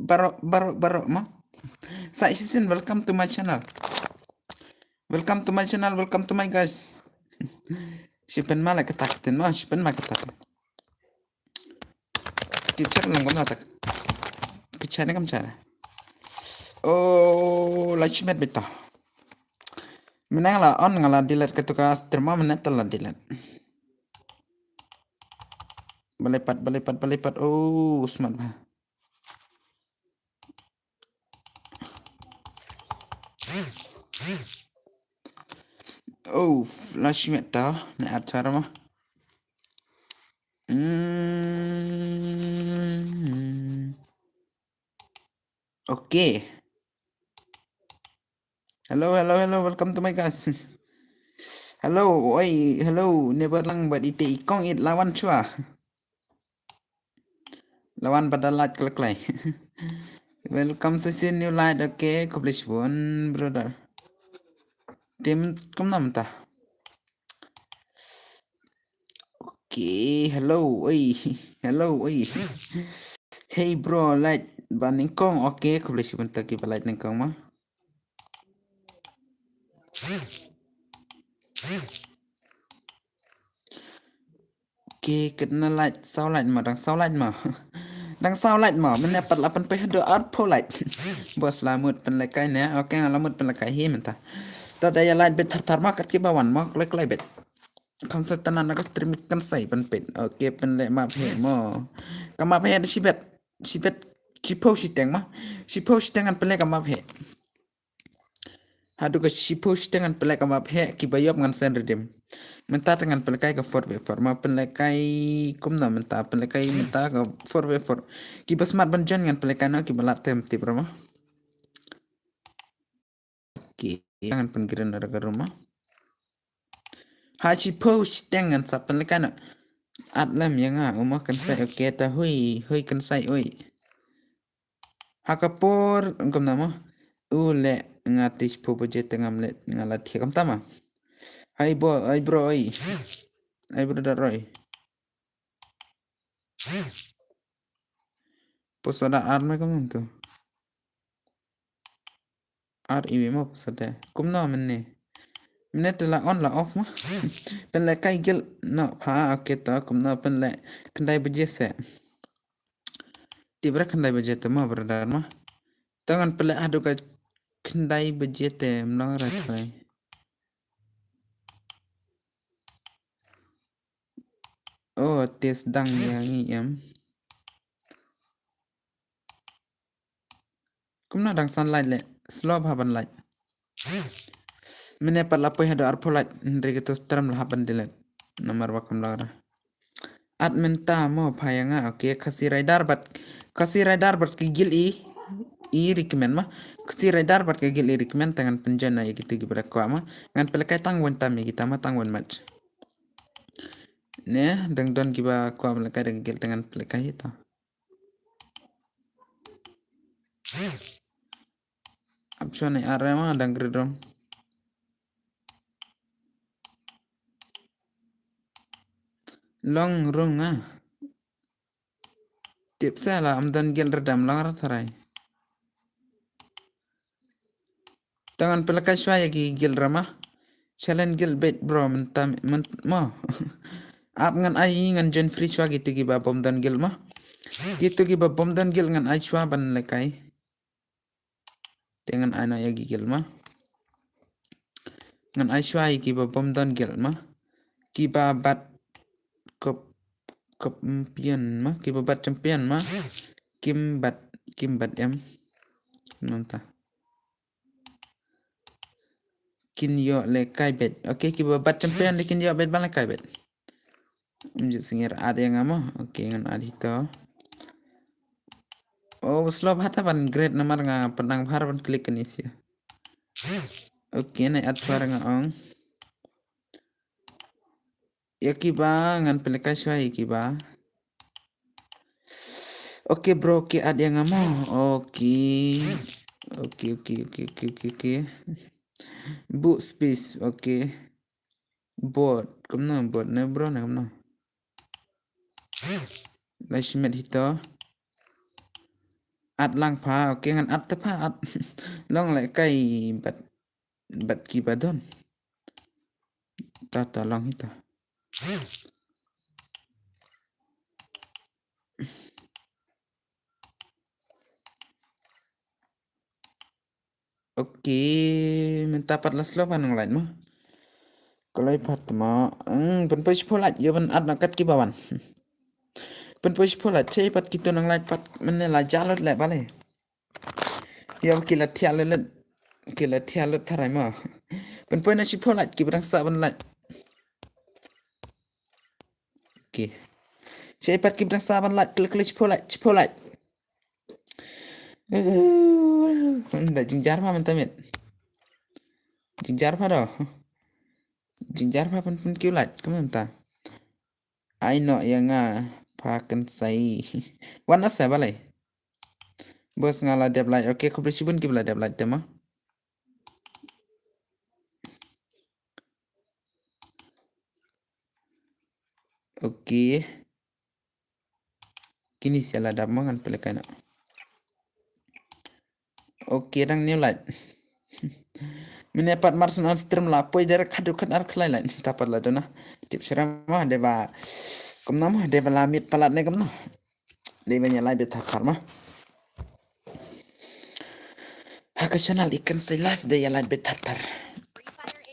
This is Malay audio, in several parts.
baro ma. Sa isisin, welcome to my channel. Welcome to my channel, welcome to my guys. Sipen malah ketakutin ma, sipen malah ketakutin. Kipcer lang guna tak. Kicane kam cara. Oh, lachmet beta. Menang lah on ngala delete ketukas terma menet lah delete. Balipat. Oh, smart bah. Oh, lachmet tau, ne acara mah. Okay. Hello, welcome to my guys. Hello, oi, hello, never lang buat ite ikong it lawan cua. Lawan pada light kelak. Welcome to see new light, okay, accomplish one brother. Tim kum nam ta. Okay, hello, oi, hello, oi. Hey bro, light baning kong, okay, accomplish one taki light ning kong mah. Okay, kena light, sao light mah, dang sao light mah. Dang sao light mah, menepat 8 do output light. Bos lamut penlekai ne, okay, lamut penlekai hi mentah. Tadaya light bet tar makat ki bawan mah, klek bet. Konsep tanan nak stream kan sai penpet. Okay, penlek map he mo. Kamap he sibet sipo siteng mah. Sipo sitengan penlek kamap he. Hadu ke sipo sitengan penlek kamap he ki bayop ngan sen redim. Menta dengan pelekai ke 4v4 ma pelekai kumna menta pelekai menta ke 4v4 ki basmat banjan dengan pelekai na ki balat tem tip rama ki jangan penggiran ada ke rumah haji post dengan sa pelekai na atlam yang umah kan sai oke ta hui kan sai oi hakapor engkam nama ule ngatis popoje tengah mlet ngalat kam tama hai bro oi hai brother roy posoda arme kam tu RIW mo posada kumna menne minute la on la off mah pen le kai gil no pha okay ta kumna pen le kendai beje se tibra kendai beje te mah brother mah tangan pele adu ka kendai beje te mnang ra kai oh tes dang yang em kumna dang sunlight le slow haban light mene pala poi hadu arpo light ndre gitu stram la haban dilet nomor wakam lara admin ta mo phayanga okay khasi rider bat kigil i recommend mah kasi rider bat kigil i recommend tangan penjana ya gitu gibra kwa mah ngan pelekai tangwan tam ya kita mah tangwan match ne dang don giba kwa pelekai dang gigil tangan pelekai itu option are mah dang gredom long rung tips lah amdan gel redam long ratarai tangan pelekai swaya gi gel ramah challenge gel bet bro mentam mo ap ngan ai ngan jen free chwa gitu giba bom dan gel mah gitu giba bom dan gel ngan ai chwa ban lekai dengan anak ya gigil mah ngan ai chwa giba bom dan gel mah giba bat kop pian mah giba bat champion mah kim bat em nonta kin yo le kai bet okay giba bat champion lekin yo bet ban le kai bet singir ada yang amo okay ngan ada itu oh slow hata ban grade nomor nga penang har ban klik ni sia okay na at suara nga ong ya kiba ngan pelekai shwa kiba okay bro okay ada yang amo okay book space okay board kumna board na bro na kumna lashmet hito อัดล่างพาโอเคงั้นอัดแต่พาอัด ลองเลยใกล้บัดกี่บาดอนตาลองให้ตาโอเคมันตาปัดลัสลอpan ng lain mo kalau ipat mo pen push polat yo pen ad nakat ki bawan pen push polat chay pat kito ng lain pat men la jalot le bale yo kila thialet tharai mo pen na si polat ki brang sa ban lat ki chay pat ki brang sa ban lat klik polat nda jingjar ma mentamit jingjar pa do jingjar pa pen kêu lat kamu ta ai no yang pakan sai wana sa balai bos ngala deblat oke ko presibun ki bala deblat tema oke kini siala dab mangan pelekana oke rang new light Menepat marsun on stream la poi der khadu khat ar khlai lai tapat la dona tip seram ma de ba kom nam de ba lamit palat ne kom no de ba nyalai be thakar ma ha ka channel ikan sai live de yalai be thakar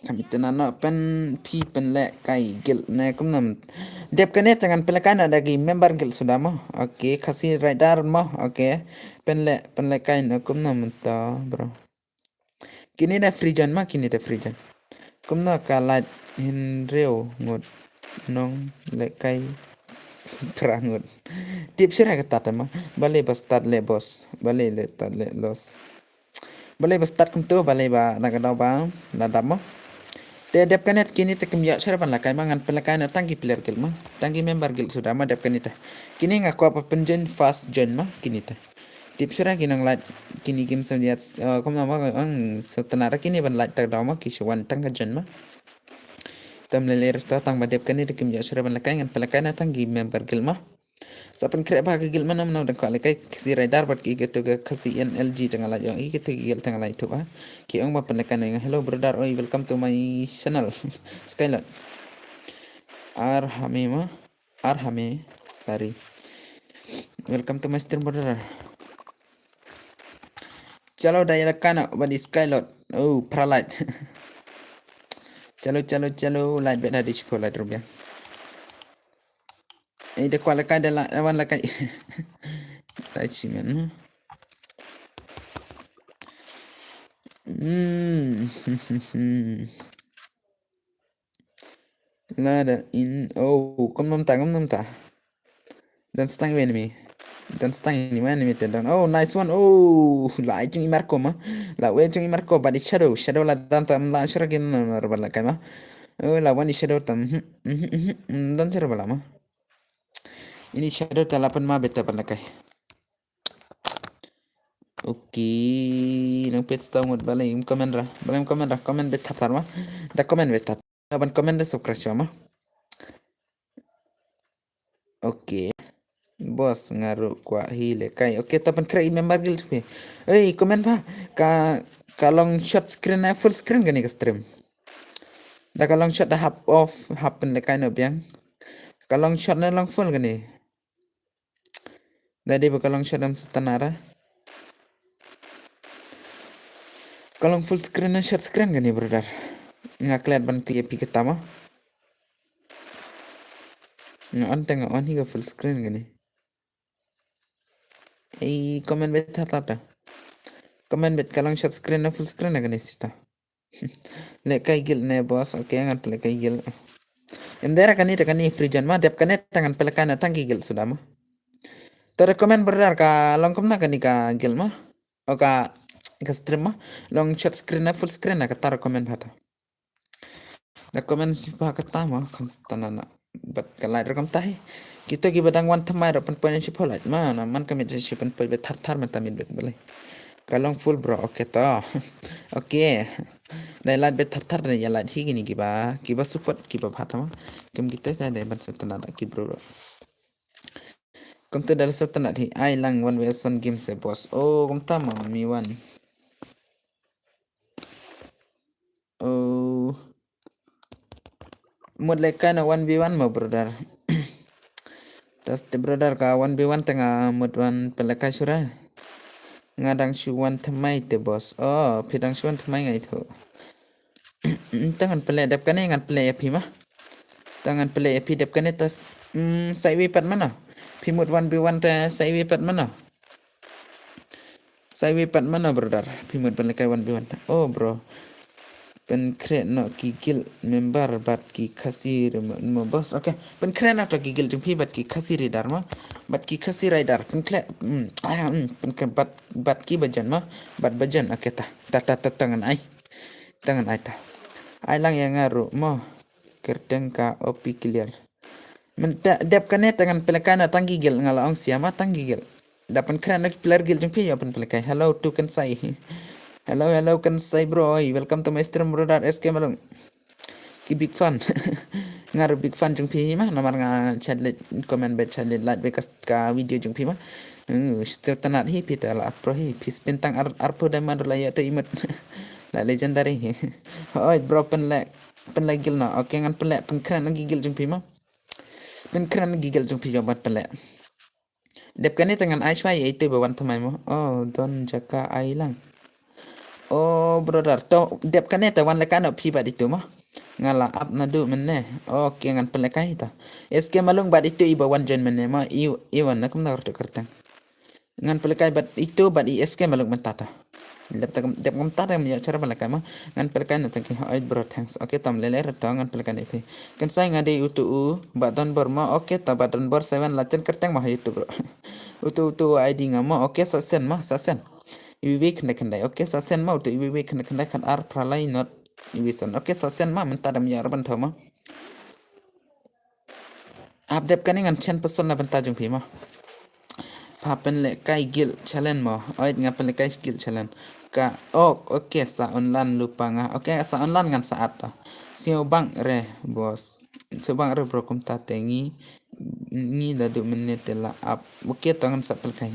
kami tenan no pen pi pen le kai gil ne kom nam dep kane jangan pelekan ada gi member gil sudah mo oke kasih radar mo oke pen le kai no kom nam ta bro kini da frijan ma kini da frijan kumna kalat hin reo ngot nong le kai prangut tip sira ka tata ma bale bas tat le bos bale le tat le los bale bas tat kum to bale ba naga daw ba la dam mo te dep kanet kini te kum ya sira ban la kai mangan pelakai na tangki player gil ma tangki member gil sudah ma dep kanita kini ngaku apa penjen fast join ma kini ta tip sira kinang lat kini kim so yat kom na ma setenara kini ban lat tak daw ma kisuan tangka join ma tam leler ta tang badep kani de kim ya sura ban lakai ngan palakai na tang gi member gilma sapan kre ba gil manam nam dan kale kai si radar bat ki geto ga khasi nlg tang ala yo i geto gil tang ala itu ba ki ong ma palakai na hello brother oi welcome to my channel skylot arhame sorry welcome to my stream brother chalo daya kana badi skylot oh pralat chalo light bet hadis ko light rupiah ini kuala kai dalam awan lakai tachiman lada in oh kom nom ta dan stang enemy dan stang enemy dan oh nice one oh la jing marco ma la we jing marco badi shadow la dan tam la shiragin narbar lakai ma oh la wani shadow tam dan cara bala ma ini shadow talapan ma beta palakai oke nang page tahu ngut balai komen komen beta tar ma da komen beta ban komen da subscribe ma oke bos ngaruh kwa hile kai oke tapan kira member gil tu komen pa kalong shot screen na full screen gani ka stream da kalong shot da half pen lekai no biang kalong shot na long full gani da di kalong shot am setanara kalong full screen na shot screen gani brother ngaklet ban tiap kita mah on tengok on higa full screen gani komen bet tata komen bet kalong shot screen na full screen gani sita le kai gil ne boss oke ngan pele kai gil emdera kani frijan ma dep kani tangan pele kana tangi gil sudah mah tere komen berar ka long komna kani ka gil mah oka ka stream mah long shot screen na full screen na ka tar komen bata da komen si pa ka tama kam tanana bat kalai rekam tahi kita gi badang wan thamai ropan poin si pholat ma na man kamit si pan poi bet thar man tamit bet balai kalong full bro oke to oke dai lat bet thar ne ya lat hi gini kiba support kiba bhatama kem kita sa dai ban satana ki bro Kumta dari sabta nak hi ai lang 1vs1 game se boss. Oh, kumta mau mi one. Oh. Mod leka na 1v1 mo brother. Tas te brother ka 1v1 tengah mod one pelaka surah. Ngadang syuan temai te boss. Oh, pidang syuan temai ngai tu. Tangan pelak dap kane ngan pelak api mah. Tangan pelak api dap kane tas sai wipat mana? Pimut 1v1 ta sai wipat mana? Sai wipat mana brother? Pimut pelak 1v1. Oh bro. Pen kret no gigil member bat ki kasir mo boss. Okay. Pen kret no gigil jung pi bat ki kasir dar ma. Bat ki kasir dar. Pen kret pen bat ki bajan ma. Bat bajan okay ta. Ta tangan ai. Tangan ai ta. Ai lang yang ngaru mo. Kerteng ka opi clear. Menta dep kane tangan pelakana tanggigil ngala ong siama tanggigil. Dapan kret no player gil jung pi ya pen pelakai. Hello tu kan sai. Hello kan say bro, welcome to my stream brother SK Malung. Ki big fan. Ngar big fan jung pi mah nomor nga chatlet comment bet chatlet like bekas ka video jung pi mah. Setiap tanat hi pita la pro hi pis bintang arpo dan mandur la ya te imat. La legendary. Oi bro pen la gil na. Oke ngan pen kran lagi gil jung pi mah. Pen kran gigil jung pi jabat pen la. Dep kane tangan Aishwai itu bawan temai mo. Oh don jaka ai lang. Oh brother, to dep kane ta wan lekan pi bad itu mah. Ngala up na du menne. Okay ngan pelekai ta. SK malung bad itu iba wan jen menne mah iwan nak mna kertang. Ngan pelekai bad itu bad SK malung mentata. Dep ngam tata ya cara pelekai mah ngan pelekai na tangki ait bro thanks. Okay tam lele reto ngan pelekai itu. Kan saya ngade utu badan bor mah okay ta badan bor 7 lachen kertang mah itu bro. Utu ID ngama okay sasen mah sasen. Iwi kena kendai. Oke, sasen mau tu iwi kena kendai kan ar pralai not iwisan. Oke, sasen mah mentadam ya raban thoma. Update kan ngan chen person na benta jung phi mah. Papen le kai gil challenge mo. Oit ngapen le kai gil challenge. Ka oke sa online lupa nga. Oke sa online ngan saat ta. Sio bang re bos. Sio bang re bro kum ta tengi ni dadu menit la up. Oke tangan sa pel kai.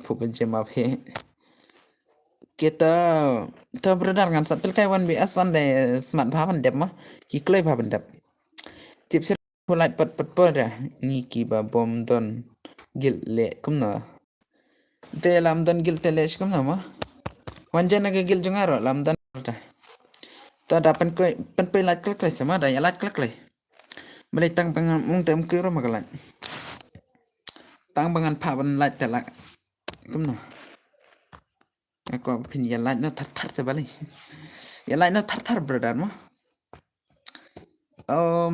Pupen jemap he. Kita brother ngan sapil kai 1vs 1 de smart bhaban dep mah ki klei bhaban dep tip sir pulai pat ya ni ki ba bom don gil le kumna te lam don gil te le kumna mah wanjan ga gil jungaro lam don ta da pen pe lat klek sama da ya lat klek beli tang pengan mung tem kiro magalan tang bangan phaban lat te la kumna aku pin ya lat no tar sebali ya lat no tar brother mah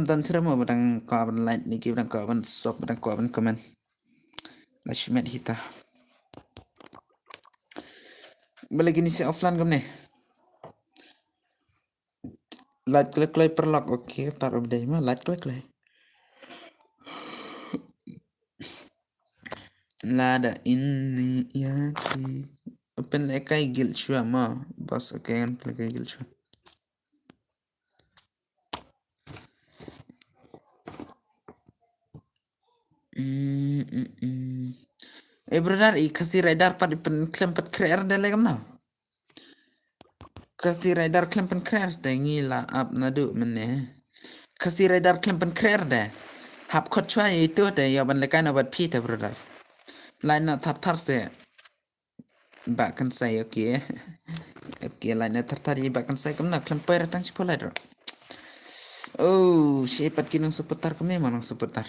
dan cerita mau badang kawan like ni badang kawan sok badang kawan komen lashmet hita balik ini si offline gam ne like klik perlak oke taruh deh mah like klik lada ini ya open lekai gil shua ma bos oke kan lekai gil shua brother kasih radar pada klempet kreer deh lagi mana kasih radar klempet kreer deh ngila up nadu mene kasih radar klempet kreer deh hap kot chua itu deh ya ban lekai nabat pita brother lain na tar se bahkan saya oke lain na tar bahkan saya kemana klempet tang sekolah deh oh siapa kinang seputar kemana manang seputar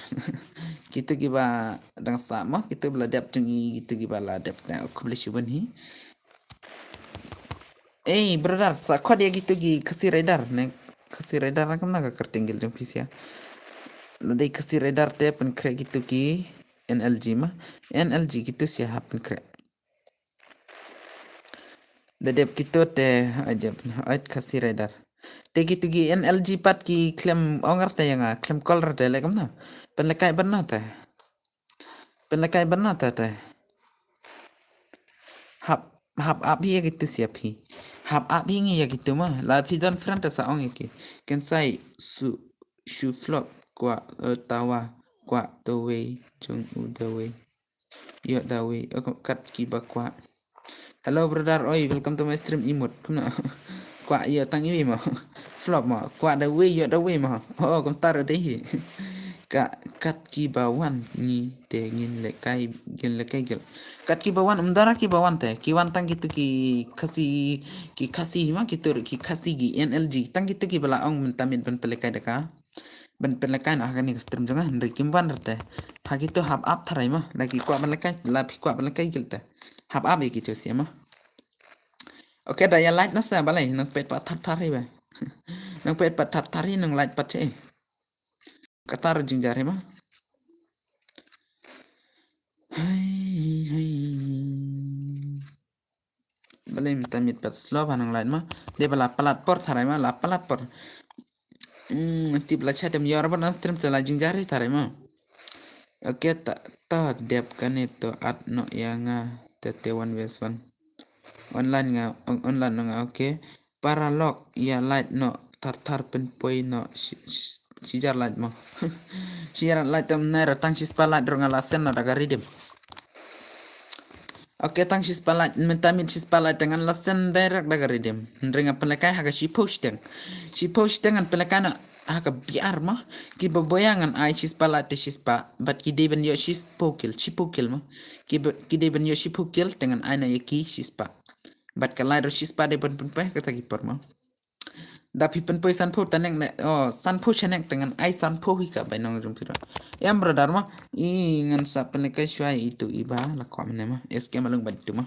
kita giba dang sama kita beladap jungi kita giba ladap na aku boleh cuba ni brother sakwa dia gitu gi kasih radar kan naga kertinggil jung pisia ladai kasih radar te pen kre gitu ki NLG mah NLG gitu siapa pen kre ladap gitu te aja ait kasih radar te gitu gi NLG pat ki klem ongar te yang klem color te lekam na pen lekai banna te hap hi gitu siap hi hap hi ngi ya gitu mah la pi don front sa ong ki kan sai su flop kwa tawa kwa towe jung udawe yo dawe kat kiba kwa. Hello brother, oi welcome to my stream imut. Kuna kwa yo tang iwi ma flop ma kwa dawe yo dawe ma. Oh kom tar deh. Ka kat kibawan ni te ngin le kai gel kat kibawan umdara kibawan te kiwan tang gitu ki kasi ma gitu ki kasi gi NLG tang gitu ki bala ong mentamin pen pelekai deka ben pelekai nah kan ni stream jonga ndri kimban rete ha gitu hab up tharai ma lagi kwa pelekai la phi kwa pelekai gel te hab up gitu sih ma. Oke dah ya like nasa balai nang pet pat thari ba nang pet pat thari nang like pat che katar jingjare ma. Hai balai minta mit pat slow hanang lain mah dia bala palat por tharai mah la palat por tip la chatem yor ba nas trim tela jingjare tharai mah. Oke ta ta dep kan itu at no yanga tete 1vs1 online nga oke para log ya light no tar pen poi no sijar light mah sijar light tam nera tang sis palat ronga la sen na daga ridim. Oke tang sis palat mentamit sis palat dengan lasen direct daga ridim ndrenga pelekai haga si post dengan pelekai na haga biar mah ki boyangan ai sis palat te sis pa bat ki deben yo sis pokil mah ki deben yo sis pokil dengan ai na yaki sis pa bat kalai ro sis pa de pen kata ki por mah dapi pen san po taneng ne san po chenek dengan ai san po hika bai nong rum pira em brother mah ngan sa pelekai syai itu iba la kwa mene mah eske malung bat tu mah.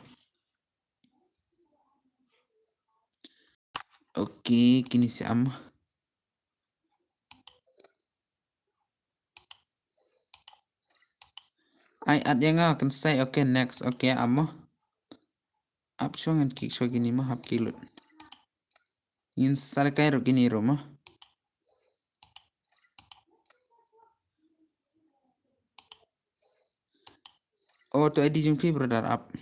Oke kini si am ai ad yang akan say oke next oke amma up ngan ki so gini mah hap kilut in sal kai ro gini ro mah. Oh to edi jung pi brother up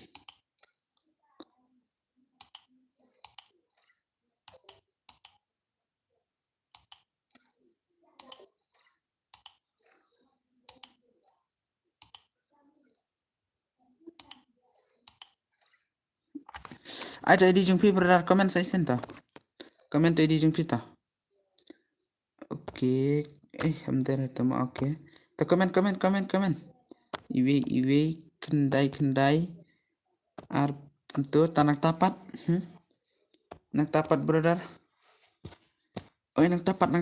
ai to edi jung pi brother comment say senta comment to edi jung pi ta oke hamdar tama oke to comment iwe kendai ar tentu tanak tapat nang tapat brother oi nang tapat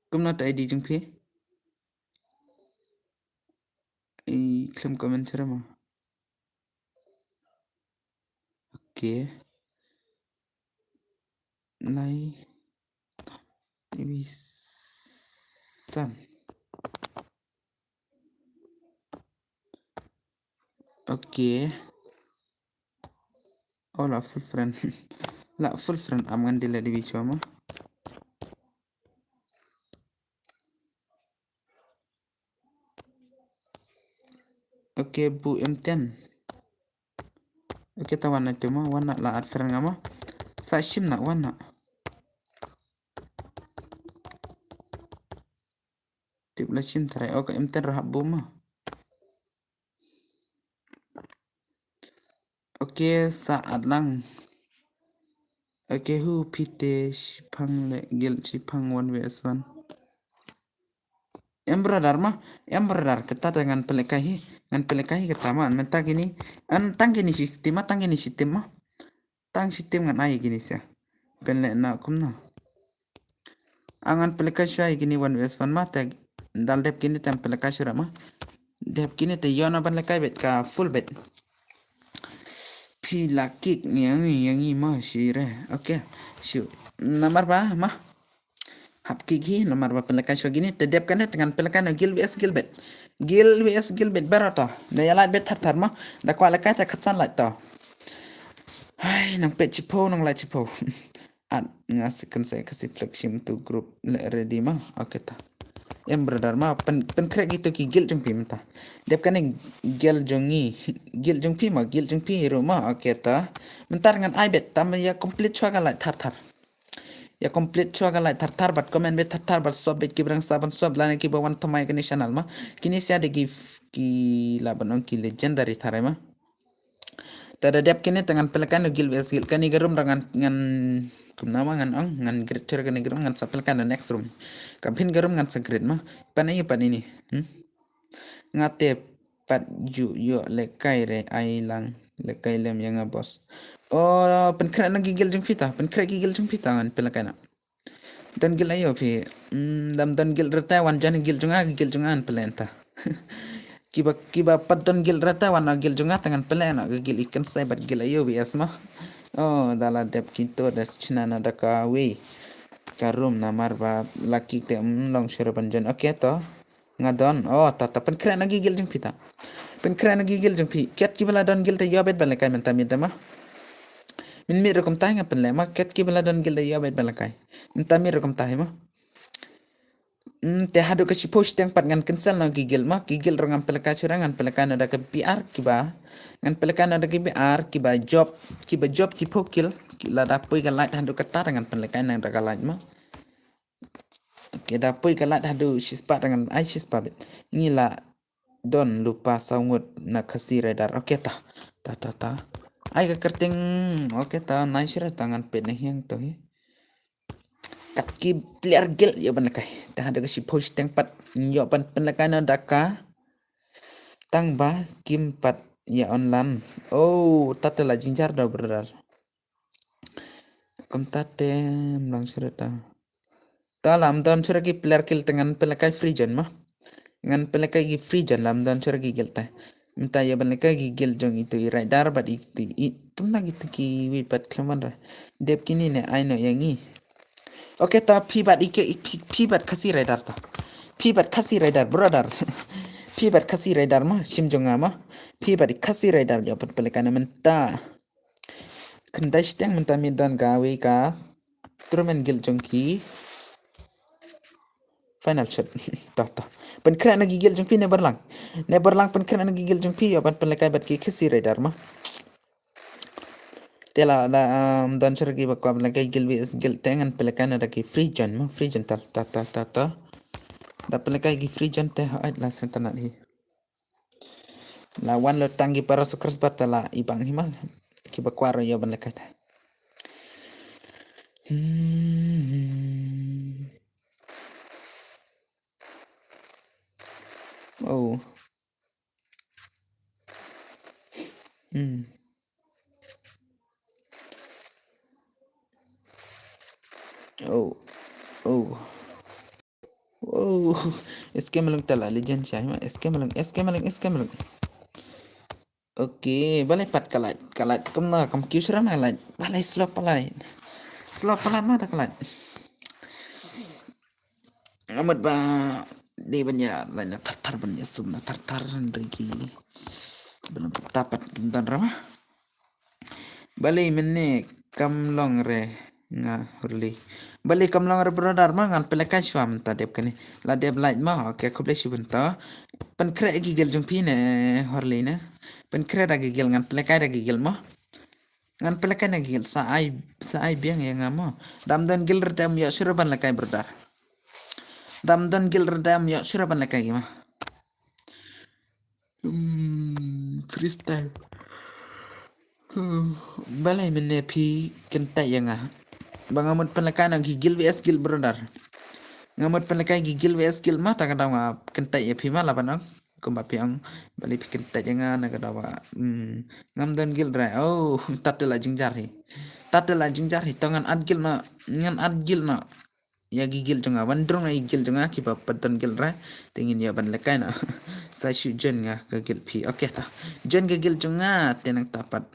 kumna to edi jung pi klaim comment cerama oke nai wisan oke oh la full friend la full friend aman dila di wicho mah. Oke bu M10 oke ta wana cuma wana la at friend ngama sa shim na wana tip la shim tare oke M10 rahab bu mah. Oke saat lang oke hu pite shipang le gil shipang 1vs1 em brother kita dengan pelekahi kita mah mentah gini tang gini sistem tang sistem ngan ai gini sih penle na kumna angan pelekai syai gini 1vs1 mah tag dal dep gini tem pelekai syura mah dep gini te yona pelekai bet ka full bet pi lakik nyangi mah syire oke syu nomor ba mah hap kiki nomor ba pelekai syua gini te dep kan dengan pelekai na gil vs gil bet berata daya lat bet tar mah da kwa lekai ta khatsan lat to hai nang pet cipo nang lat cipo at ngasihkan saya kasih flagship tu grup ready mah oke ta em brother mah pen krek gitu ki gil jong pi mentah dep kan gil jong pi ro mah oke ta mentar dengan ai bet tam ya complete chua lat tar ya complete chua ka lai thar bat comment be thar bat sob bet ki brang saban sob la ki bawan thamai kini channel ma kini sia de ki laban on ki legendary tharai ma tada dep kini tangan pelekan gil wes gil kani garum rangan ngan kumnama ngan ong ngan grid cer kani garum ngan sapel kan next room kampin garum ngan segrid ma pan ini ngate pat yo lekai re ailang lekai lem yang bos oh penkret na gigil jeng pita penkret gigil jeng pita ngan pelakana dan gil ayo pi dam dan gil reta wan jan gil jungan pelenta kiba pat dan gil reta wan gil junga tangan pelena gil ikan sai bat gil ayo bi asma oh dala dep kinto das chinana daka we karum na marba laki te long shiraban jan okay to ngadon oh tata penkret na gigil jeng pita penkret na gigil jeng pi ket kibala dan gil te yobet balakai menta midama min mi rekom tahi ngapen le ma ket ki bala dan gil ya bet balakai minta mi rekom tahi ma te hadu ke si post yang pat ngan cancel na gigil ma gigil rongam pelaka cerangan pelaka ada ke PR kiba ngan pelaka ada ke PR kiba job si pokil kila dapoi ka light hadu ketar ngan pelaka nang daga light ma ke dapoi ka light hadu sispat dengan ai sispat ngila don lupa saungut na kasi radar oke ta ai ka kerting oke ta nai sira tangan pet yang to he kat ki player gel ya ban kai ta ada si post teng pat yo pan penlakana daka tang ba kim pat ya online oh tata la jinjar da brother kom tate mlang sira ta lam don sira ki player kill tengan pelakai free jan ma ngan pelakai ki free jan lam don sira ki gel ta minta ya ban ka gigil jong itu irai dar bat tumna gitu ki wi pat klaman ra dep kini ne aino yangi oke ta pibat pibat kasi radar ta pibat kasi radar brother pibat kasi radar ma simjonga ma pibat kasi radar ya pat pelekana menta kendai steng menta midan gawe ka trumen gil jong ki final shot ta pen kena na gigil jong pi never lang pen kena na gigil jong pi ya pat pelekai bat ki kasi radar ma tela da dan sergi bakwa pelekai gil tengan pelekai na da ki free jan ma free jan ta da pelekai ki free jan te ait la sentana hi lawan lo tanggi para sukres batala ibang himal ki bakwa ya ban lekai ta oh oh इसके melong tala legend siya ma eske melong oke balai pat kalat kamna kam kyusra na lain balai slop palai ma ta kalat amat ba de banya lain tar banya sumna tar rigi belum tapat dan rama balai menne kamlong re nga hurli balik kamlang re brother ma ngan pelekan swam ta dep kani la dep light ma okay ko bless you benta pen kre gigel jong pine hurli na pen kre da gigel ngan pelekai da gigel ma ngan pelekan da gigel sa ai biang ya ngamo dam dan gil redam ya suraban la kai brother dam dan gil redam ya suraban la kai ma freestyle balai menne pi kentai yang bangamut pelekan gigil vs gil brother ngamut pelekai gigil vs gil mah tak ada kentai ya pima lah panang kumba piang balik kentai jangan nak ada ngam dan gil rai oh tatela jingjar hi tangan adgil na ngan adgil na ya gigil jonga wandrong na gigil jonga ki padan gil rai tingin ya ban lekai na sa shu jen nga ke gil pi okay ta jen gigil jonga tenang tapat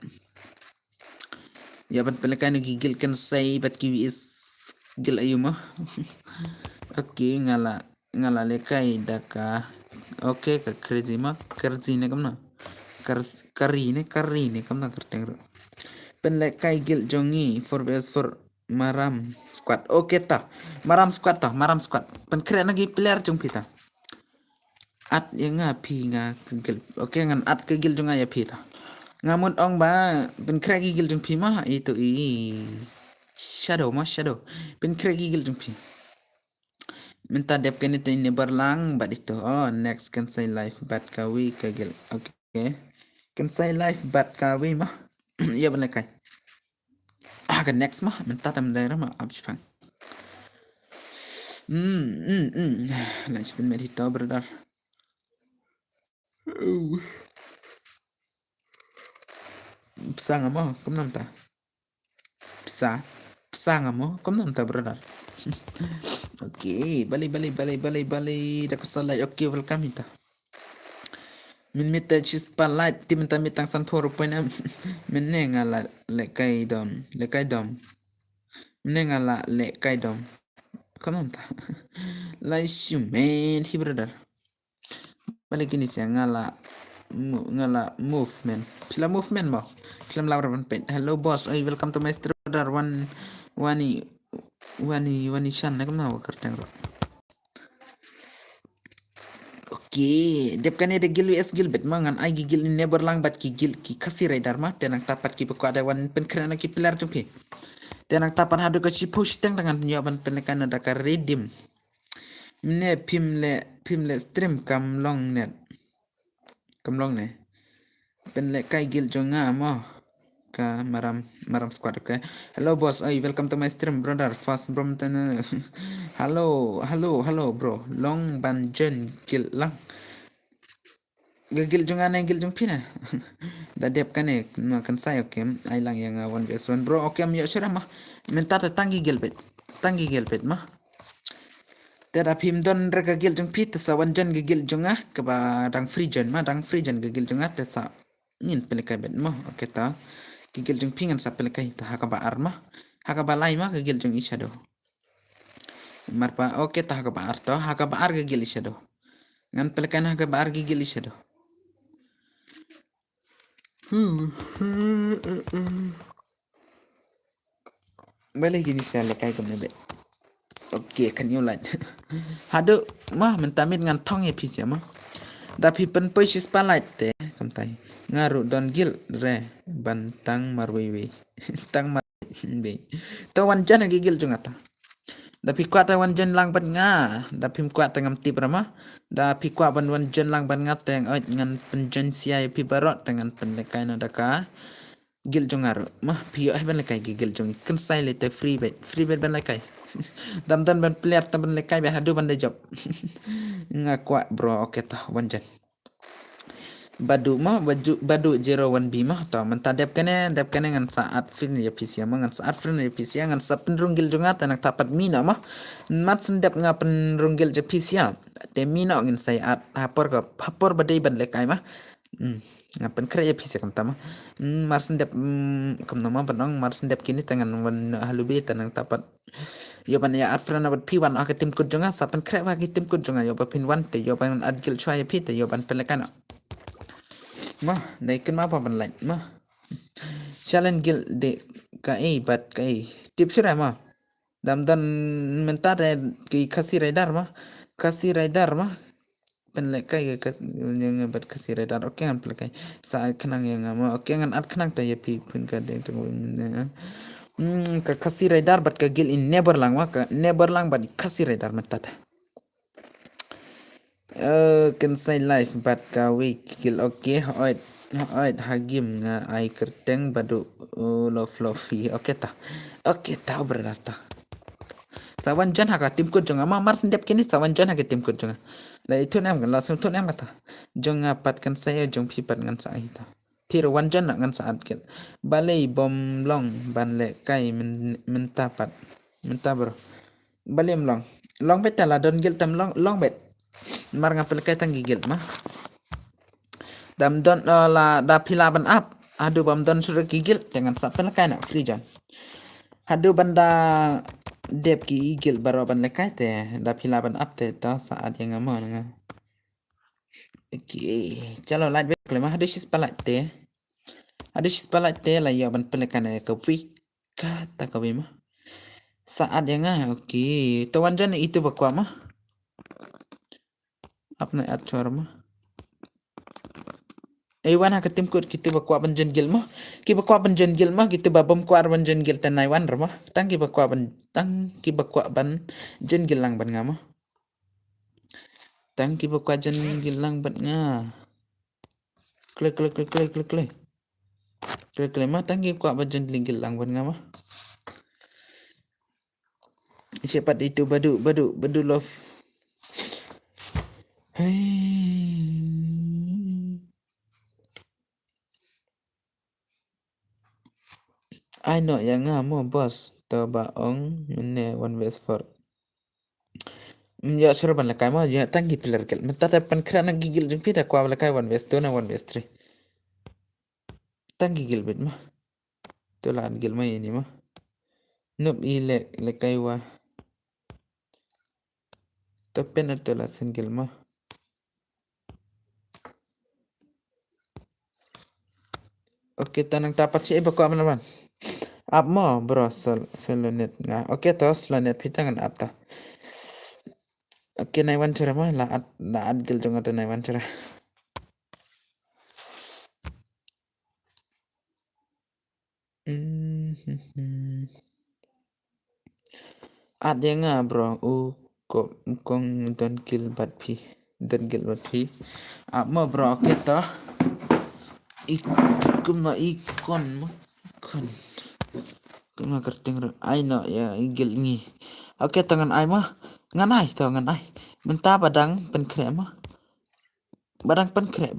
ya ban pelekai gigil kan say bat ki is gil ayuma oke ngala lekai daka oke ka crazy ma crazy ne kamna kari ne kamna kerteng pen lekai gil jongi 4vs4 maram squad oke ta maram squad pen keren lagi player jong pita at yang ngapi nga gil oke ngan at ke gil jonga ya pita ngamut ong ba ben kragi gil jong pima itu shadow mah shadow pen kre gigil jumpi minta dep kan itu ini berlang bat itu oh next kan say life bat kawi kagil okay kan say life bat kawi mah ya benar kai kan next mah minta tam daerah mah abis pang let's spin medito brother bisa nggak mau kamu nampak bisa nggak mau kamu nampak brother okay balik dah kesalah okay welcome kita min mita chis palat tim ta mitang san phoro poina min ne ngala le kai dom min ne ngala le kai dom kamu nampak lai shumen hi brother balik ini sih ngala movement film movement mau film lawan pen hello boss hey welcome to my brother wani shan nak mana kertang ro okay dep kan ada gil us gil bet mangan ai gil ni never lang bat ki gil ki khasi rider mah tenang tapat ki peko ada wan pen kerana ki pilar jumpe tenang tapan hadu ke si push tang dengan penjawaban penekan ada ka redeem ne pimle stream kam long net kamlong ne pen le kai gil jonga mo ka maram squad okay hello boss hey welcome to my stream brother fast brom tan hello bro long banjen gil lang gil jonga ne gil jong pina da dep kane no kan sai okay ai lang yang 1v1 bro okay am yo sirama minta tangi gil bet mah tera phim don rega gil jong pit sa wanjan gil jonga ke ba dang frijen gil jonga te sa ngin pelikai bet mo okay ta gil jong pingan sa pelikai ta haka ba arma haka ba lai ma gil jong ishado marpa okay ta haka ba ar to haka ba ar gil ishado ngan pelikai haka ba ar gil ishado balik gini sa lekai ko nebe okay kan yo lan hadu mah mentamit ngan thong e pisia mah da pi pen poi sis palait te kamtai ngaru don gil re bantang marwewe tang mar be to wan jana gigil jungata da pi kwata wan jen lang ban nga da pim kwata ngam tip rama da pi kwa ban wan jen lang ban nga teng oi ngan penjen sia pi barot tengan pendekai no daka gil jongaru mah pi ai ban lekai gil jong kan sai le te free bet ban lekai dam ban player ta ban lekai be hadu ban de job nga kwa bro okay ta wan jen badu 01B mah to menta dep kene ngan saat fin ya PC mah ngan saat fin ya PC ngan sa penrunggil jonga tanak tapat mina mah mat sendep nga penrunggil je PC te mina ngin sai at hapor badai ban lekai mah ngapen kre ya PC kam tama mar sendep kam nama banong mar sendep kini tangan wan halube tanak tapat yo ban ya at frana bat P1 ak tim kut jonga sa pen kre ba tim kut jonga yo ba pin 1 te yo ban adgil chwa ya pi te yo ban pelekana mah naikin ma ban lain mah challenge gil de ka bat ka tips ra mah dam dan mentar ki kasi radar mah pen le kai ka yang bat kasi radar oke ngan ple kai sa kenang yang ma oke ngan at kenang ta ya pi pun ka de tu ka kasi radar bat ka gil in never lang bat kasi radar mentat can say life bat ka week gil okay Alright, hagim nga ay kerteng badu fluffy. Okay ta berarti. Sawan jan haka tim ko jonga ma mar sendep kini sawan jan haka tim ko jonga. La itu nam kan langsung tu nam kata. Jonga pat kan saya jong pipat ngan sa ita. Pir wan jan ngan saat kel. Balai bom long ban le kai mentapat. Mentah bro. Balai long. Long bet la don gil tam long bet. Mar ngapel kai tang gigil mah. Dam don la da pilaban up aduh bam don sudah gigil jangan sampai lekai nak free jan aduh banda dep gigil baru ban lekai teh da pilaban up teh ta saat yang ngamo nga okay chalo light back lemah aduh sis palat teh lah ya ban pelekan ke week kata ka mah saat yang okay tawan jan itu bakwa mah apa nak atur mah Iwan ha ketim kut kita bakwa banjen gil mah. Ki bakwa banjen gil mah kita babam kuar banjen gil tanai wan ramah. Tang ki bakwa ban tang ki bakwa ban jen gilang ban ngama. Tang ki bakwa jen gilang ban nga. Kle kle kle kle kle kle. Kle kle mah tang ki bakwa ban jen gilang ban ngama. Cepat itu badu love. Hey. I know yang mo boss tabaong mene one best for. Ya suruh ban lakai mo ya tanggi pilar kel. Menta pan kira na gigil jung pita kwa lakai one best two na one best three. Tanggi gil bit mah. Tulaan gil mah ini mah. Nup ile lakai wa. Topen na tula singgil mah. Oke tanang tapat si iba kwa mana ban. Up mo bro selonet nga. Oke to selonet pitangan up ta. Oke naiwan cerah mah laat gil jung atau naiwan cerah. Ada nga bro kong don gil bat pi mo bro kita ikuma ikon mo kon kuma kerting ro ai no ya gil ngi oke tangan ai mah nganai to nganai menta badang pen kre mah badang pen kre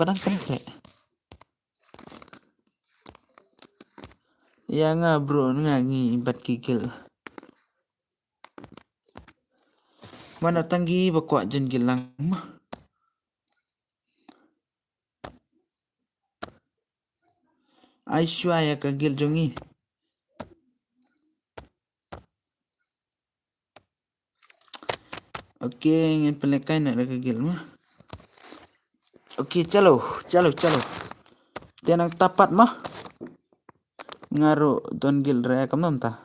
ya nga bro nga ngi bat gigil mana tanggi bakwa jen gilang mah ai shua ya ka gil jongi oke ngin pelekai nak ka gil mah oke chalo tenang tapat mah ngaru don gil raya kamam ta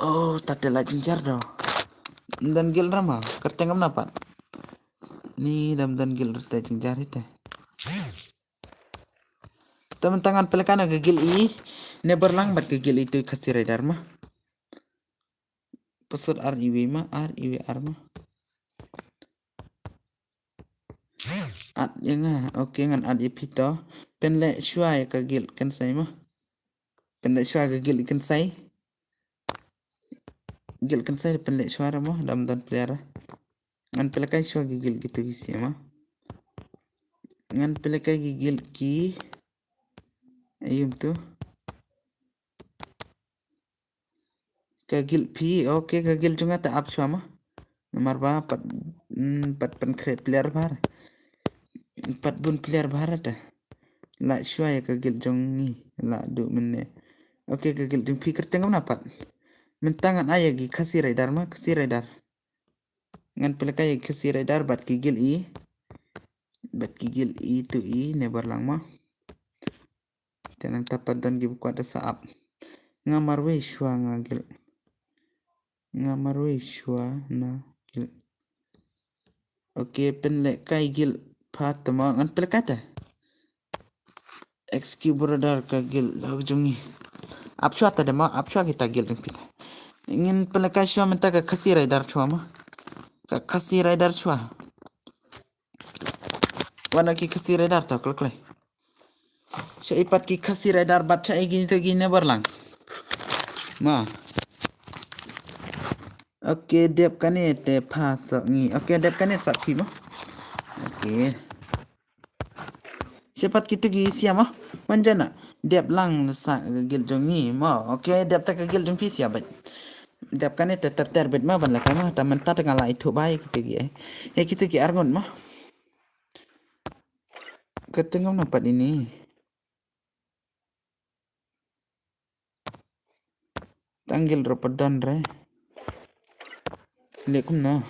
oh tatela jinjar do dan gil rama kertengam napat ni dan gil rata jinjar itu teman tangan pelekan gigil i ne berlang bat gigil itu kasih radar mah pesut RIW mah RIWR mah at yang oke ngan at ipito penle shua ya kagil kan sai mah penle shua gigil kan sai gil kan sai penle shua mah dalam dan pelihara ngan pelekai shua gigil gitu isi mah ngan pelekai gigil ki ayum tu kagil pi oke kagil juga tak up shua mah nomor ba pat pen kret pelihara bar pat bun pelihara barat dah la shua ya kagil jong ni la du menne oke kagil jong pi kertengam napat mentangan ayah gi kasih radar mah kasih radar ngan pelekai kasih radar bat gigil itu nebar lang mah tenang tapat dan gi kuat saap ngamar we shua ngagil ngamar we shua na gil oke penle kai gil patama ngan pelekai ta XQ radar kagil jongi apshua ta dema apshua kita gil deng pita ingin pelekai shua minta ka kasih radar shua mah ka kasih radar shua wana ki kasih radar ta klek ipat ki kasih radar baca gini tu gini berlang ma oke dep kane te pas ngi oke dep kane sapi mah oke cepat kita gi siapa manjana dep lang sa gil jongi ma oke dep tak gil jong pisia bat dep kane te terbet mah ban lakama taman ta tengah lai thu bai kita gi kita gi argon mah ketengam napat ini tanggil ropadan re lekum no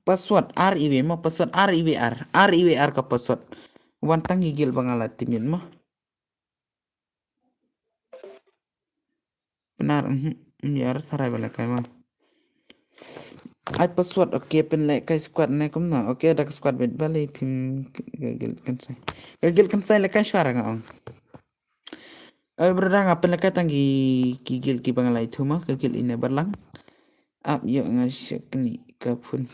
password RIW mah password RIWR ka password wan tangi gil bangala timin mah benar biar sarai bala kai mah ai password okay pen le kai squad ne kum na okay dak squad bet bale phim gagil kan sai le kai swara nga ong ai brada nga pen le kai tanggi gigil ki bangalai thuma gagil ine berlang up yo nga shakni kapun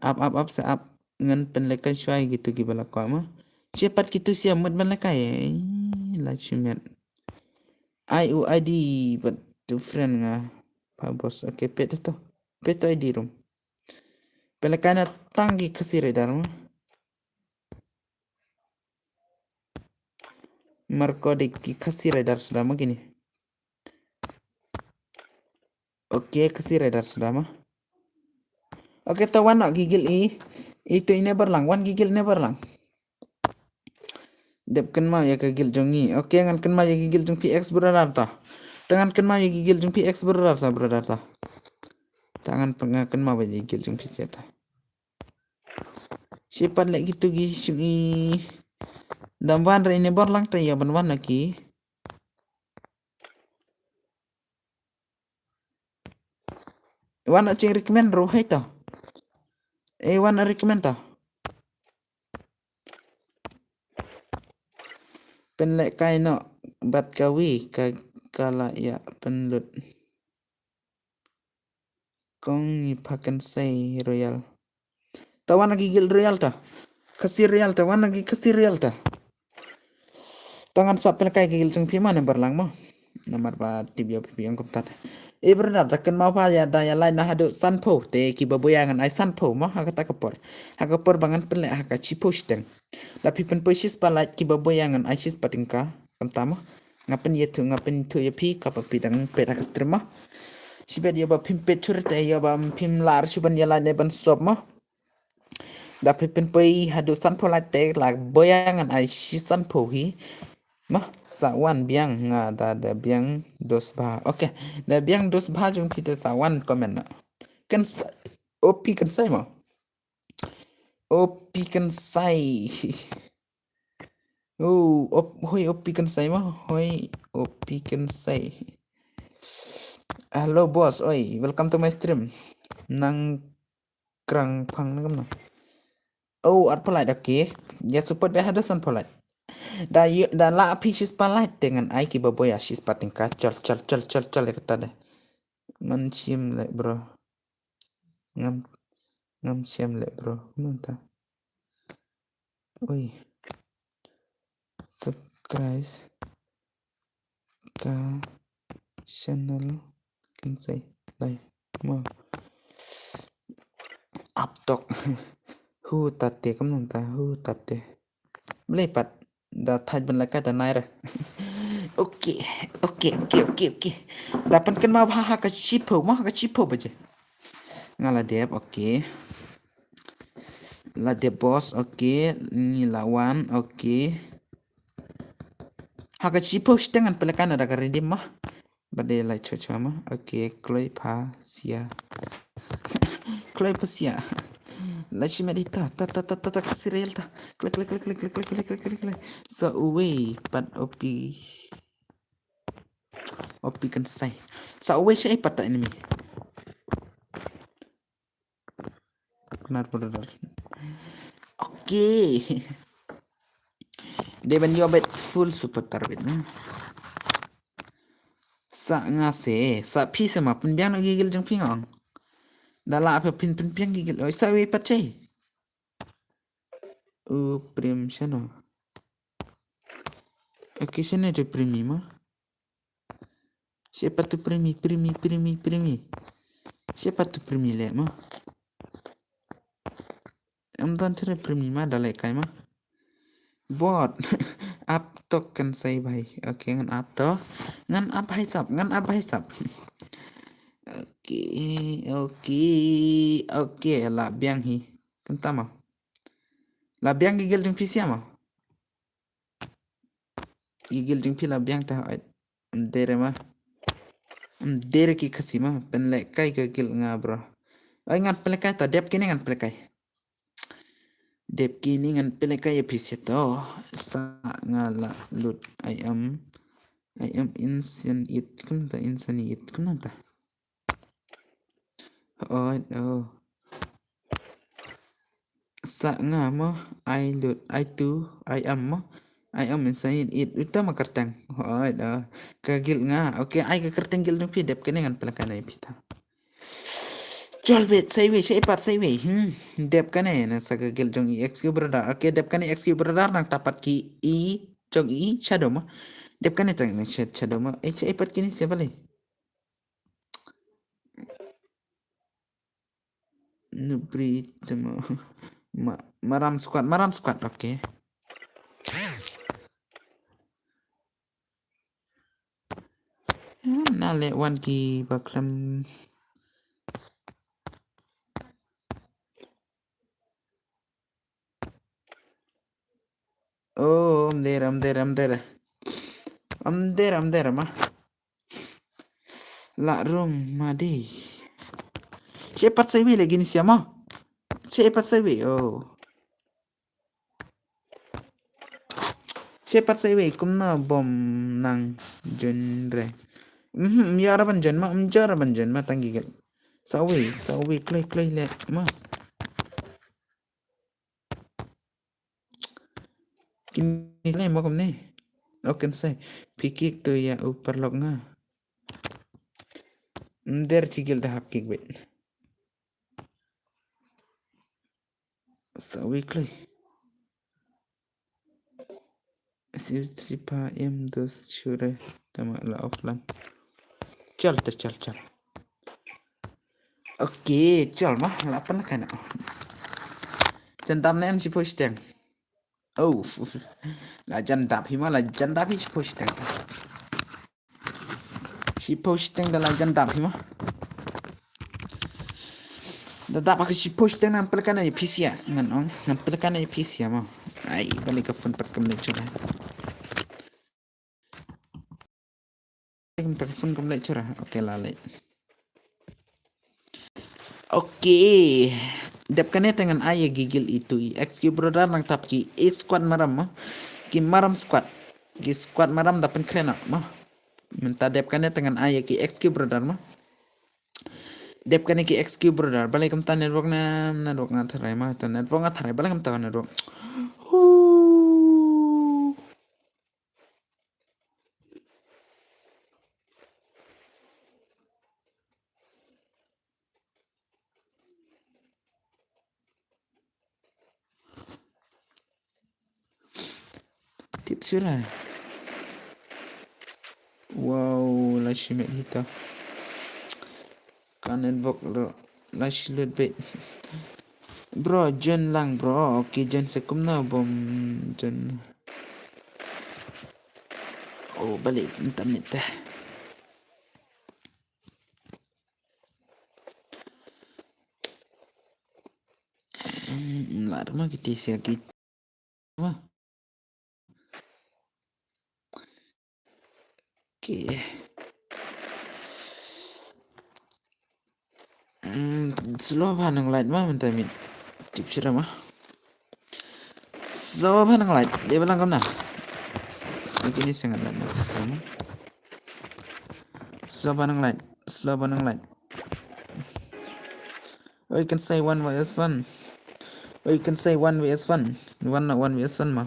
up sa up ngan pen le kai swai gitu ki bala kwa ma cepat gitu siam mut ban le kai la chumet ai u id but to friend nga pa bos okay pet to pet to id room pelekana tanggi kesire dharma markode ki kasire dar sudah gini oke kasire dar sudah mah oke tawan nak gigil itu ini berlang wan gigil ini berlang dep kan mau ya gigil jongi oke ngan kan mau ya gigil jong px berar ta tangan kan mau ya gigil jong px berar ta tangan pengakan mau ya gigil jong px ta siapa lagi gitu gisi damban ini berlang ta ya banwan lagi wana cing recommend ro hai ta wana recommend ta penlek kai no bat kawi kala ya penlut kong pakan say royal tawan lagi gil royal ta kasih real ta wan lagi kasih real ta tangan sapel kai gil jeng pima ne berlang mo nomor ba tibio pipi ang kumtat benar takan mau pa ya daya lain nah hadu sanpo te ki baboyangan ai sanpo mo haka takapor bangan penlek haka cipo steng lapi pen posis palat ki baboyangan ai sis patingka kamtama ngapen yetu ngapen tu yepi kapapidang petak strema sibe dia ba pim pecur te ya ba pim lar chuban ya lain ban sob mo dapat pen poi hadu sanpo lat te lag boyangan ai sis sanpo hi mah sawan biang nga da biang dos ba okay da biang dos ba jung kita sawan komen na kan opi kan sai ma opi kan sai oh hoi opi kan sai ma hoi opi kan sai hello boss oi welcome to my stream nang krang phang na kam na oh at polite okay ya support be hadu san polite da la api sis palat dengan ai ki baboy sis pating kacol col kata deh ngan sim le bro ngam sim le bro nunta oi subscribe ka channel kan say like mo uptok hu tate kam nunta hu tate melepat da thaj ban la ka da naira okay dapat kan mau ha ka chipo baje ngala dep okay la de boss okay ni lawan okay haka chipo stengan pelekan ada ka redim mah bade la chocha mah okay kloi pa sia la chimedita ta kasirel ta klik so away but opi kan sai so away siya ipata enemy benar okay dia ben yobet full super tarbit sa ngase sa pi sama penbiang gigil jeng pingong dala apa pin piang gigil oi sa we pace prim sana oke sana de primi mah siapa tu primi siapa tu primi le mah dan cere primi mah dalai kai mah bot up tok kan say bhai okay ngan up to ngan up hai sap okay la biang hi kentama la biang gigil jeng pisia mah gigil jeng pi la biang ta dere mah dere ki kasi mah pen le kai gigil nga bro ai ngat pen kai ta dep kini ngan pen kai dep kini ngan pen kai pisia to sa ngala lut I am insan it kun ta Oh. Sa nga mo, I am mo. I am inside it. Ito makartang. Kagil nga. Okay, ay kakartang gil ng pidap kaningan pala kanay pita. Jolbit, say we, ipat say we. Dep kanay na sa kagil jong EXQ brother. Okay, dep kanay EXQ brother nang tapat ki jong shadow mo. Dep kanay tang shadow mo. Siya ipat kini siya bali. Nubrito mo. Maram squad, okay. Nale wan ki baklam. Oh, I'm there, ma. La room, madi. Cepat saya lagi ni siapa? Cepat saya, oh. Cepat saya, kumna bom nang genre. Yaraban jon ma tanggigil. Sawi, klay le, ma. Kini le mo kumne. Oken say, pikik tu ya upar log nga. Der chigil dah hap kik bet. Sawi klay. Sipa dos shure tama la offline. Chal. Oke, chal mah lapan lah kana. Jandam na em si posteng. Oh, la jandap hi si posteng. Si posteng da la jandap hi mah. Dadap aku si posteng nampel kana ni PC ya, ngan nampel kana ni PC ya mah. Ai, balik ke phone pat kam lecture. Kam tak phone kam lecture. Oke lalai. Oke. Dep kane dengan ayah gigil itu XQ brother nang tap ki squad maram mah. Ki maram squad. Ki squad maram dapat kena mah. Minta dep kane dengan ayah ki XQ brother mah. Dep kane ki XQ brother balik kam tan network na tharai mah tan network na tharai balik kam tan network. Tips lah. Wow, la shimet hita. Kanan bok lo la shilet bet. Bro, John lang bro. Okay, John sekum na bom John. Oh, balik internet dah. Lama kita siya kita. Okay. Slow ba nang light mah minta min. Tip sira mah. Slow ba nang light? Dia bilang kam na. Ini sangat light mah. Slow ba nang light? Or you can say 1vs1. Or you can say 1vs1. 1vs1 mah.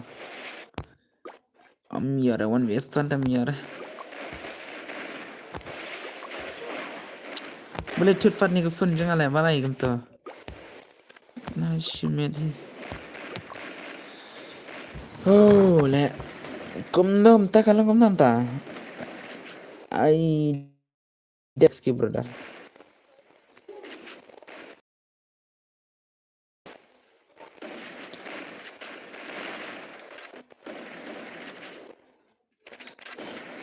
Yara 1vs1 tam yara. Boleh tutfat ni ke phone jangan lah balai kam tu. Nah shimet hi. Oh le. Kumdom ta kalau kumdom ta. Ai Dexki brother.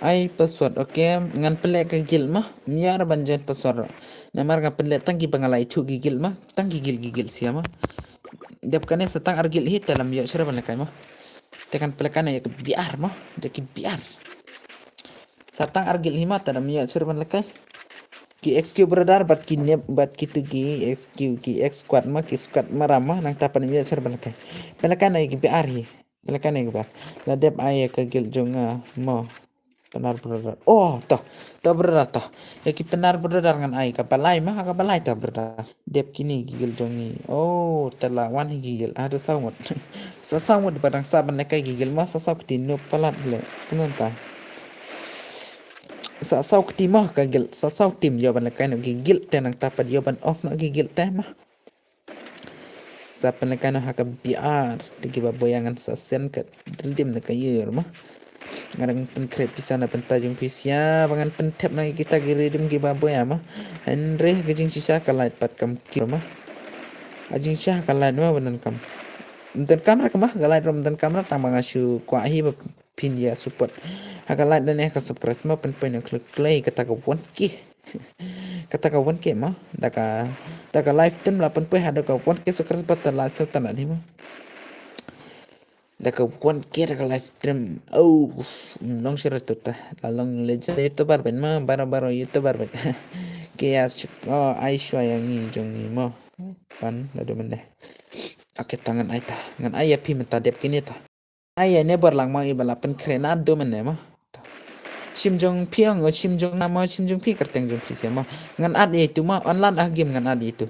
Ai password okay ngan pelek ke gil mah miar banjen password namar ngan pelek tangki bangalai thu gigil mah tangki gigil siapa dep kane setang argil hit dalam ya sura ban kai mah tekan pelek kane ya biar mah deki biar setang argil hima dalam ya sura ban kai ki XQ brother bat ki ne bat ki tu ki XQ ki X squad mah ki squad marama nang tapan ya sura ban kai pelek kane ki biar hi pelek kane ki biar la dep ai ke gil jonga mo Penar beredar. Oh, toh beredar toh. Ya ki penar beredar dengan ai kapalai mah kapalai toh beredar. Dep kini gigil jongi. Oh, terlawan gigil. Ada sawut. Sasawut padang saban lekai gigil mah sasau ketinu palat le. Penonton. Sasau ketimah gigil. Sasau tim jawaban lekai nak gigil tenang tapat jawaban off nak gigil teh mah. Sa penekano haka biar tigi baboyangan sasen ke dildim na kayur mah ngarang penkrep pisana pentajung pisya bangan pentep na kita giridim gi baboya mah andre gajing sisa kalait pat kam kirma ajing syah kalait mah banan kam dan kamera kemah galait rom dan kamera tang bangasu kwa hi pindia support haka lait dan ka subscribe mah pen klik play kata ka won ki kata ka won ke mah daka live stream la pen ada ka won ke subscribe pat la sultan ni mah daka won ke daka live stream oh long share tu ta la long legend youtuber ben mah baro youtuber ben ke ya oh Aisha yang ni jong ni mah pan la do mende oke tangan ai ta ngan ai ya pi menta dep kini ta ai ne berlang mah ibala pen krena do mende mah simjong piang o simjong nama simjong pi kerteng jong pi mah ngan ad itu mah online ah game ngan ad itu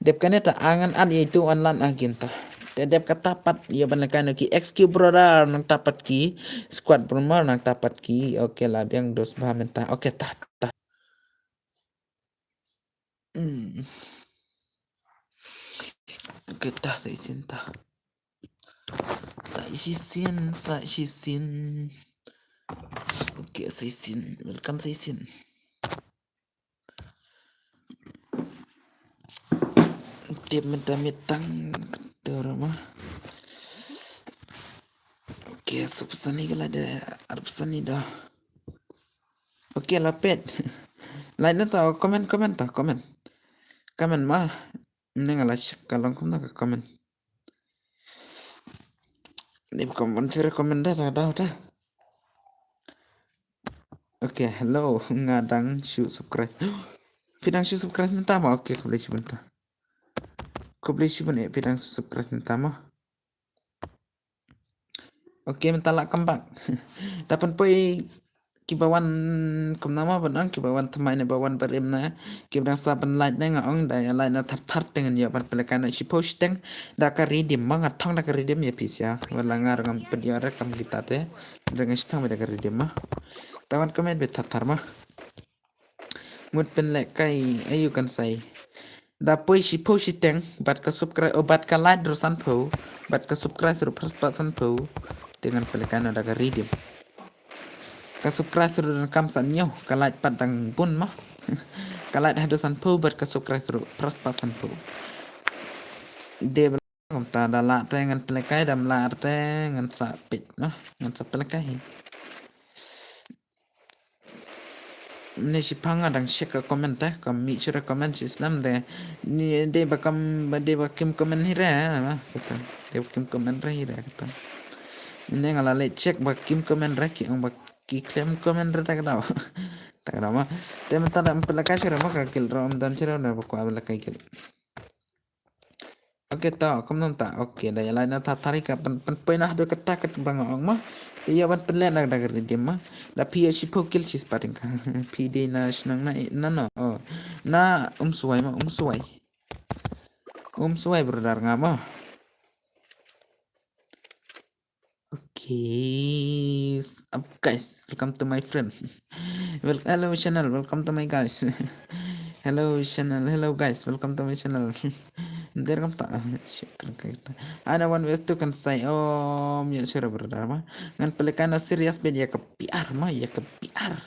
dep kane ta angan ad itu online ah game ta te dep kata pat ya ban kan ki xq brother nang tapat ki squad promo nang tapat ki oke lah biang dos bah menta oke ta oke ta sai sin ta sai sin oke sai sin welcome sai sin dia mentang-mentang terima oke subsani gala ada arpsani dah oke lah pet lain tau komen mah ini ngalas kalau kamu nak komen ini komen ciri komen dah oke hello ngadang shoot subscribe pidang shoot subscribe minta mah oke kau beli sebentar pidang subscribe minta mah oke minta lah kembang dapat poi kibawan kum nama benang kibawan temai ne bawan berim na kibran saban light na ngong da ya light na tar dengan ya ban pelekan si posting da ka redeem ma ngatang da ka redeem ya pisya wala ngar ngam pediara kam kita te dengan stang da ka redeem ma tawan komen bet tar mah mut pen lek kai ayu kan sai da poi si posting bat ka subscribe bat ka like rosan po bat ka subscribe ru persan po dengan pelekan da ka redeem ka subscribe sudah kam sanyo kalait padang pun mah kalait hadusan pu buat ka subscribe suruh perspasan pu de belum ta dala tengan pelekai dam lar tengan sapit nah ngan sapelekai ni si panga dang shek komen teh kami cura komen si Islam de ni de bakam komen hira mah kata de bakim komen hira kata ini ngala cek bakim komen raki ang klaim komen tak ada mah temen tak pelaka sih mah kakil rom dan sih na buku abla kakil oke tau kom tak oke dah ya lain tak tarik pen penah do ketak bang ong mah iya ban penlen dah ger dia mah da pi si pokil si sparing ka pi de na snang na no oh na suai mah suai berdar ngama okay guys welcome to my friend hello channel welcome to my guys hello channel hello guys welcome to my channel der kam tak syukur kita ana one ways tu kan say ya sira berdar mah ngan pelekan serius ben ya ke PR mah ya ke PR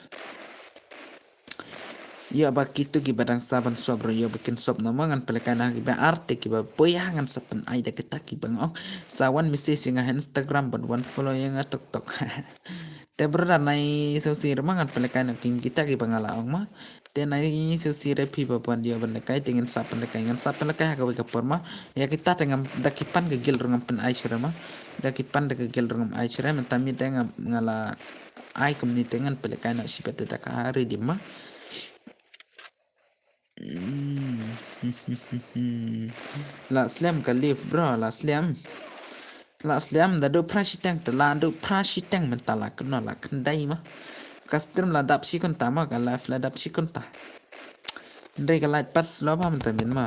ya baki tu ki badang saban sobro ya bikin sob nama ngan pelekan ki arte ki ba boyangan sapen aida kita ki bang sawan misi singa Instagram ban one follow yang tok te berar nai sosir mangan pelekan ki kita ki bangala mah te nai sosir pi bapan dia ban lekai dengan sapen lekai ngan sapen lekai ka ka porma ya kita dengan dakipan ke gil rungam pen aisyra mah dakipan de ke gil rungam aisyra mentami dengan ngala ai community ngan pelekan si pete dak hari di mah la slam ka live bro la slam da do prashitang mentala kena la kendai mah custom ladap si konta ma ka live ladap si konta ndai ka light pas lo ba man tamin ma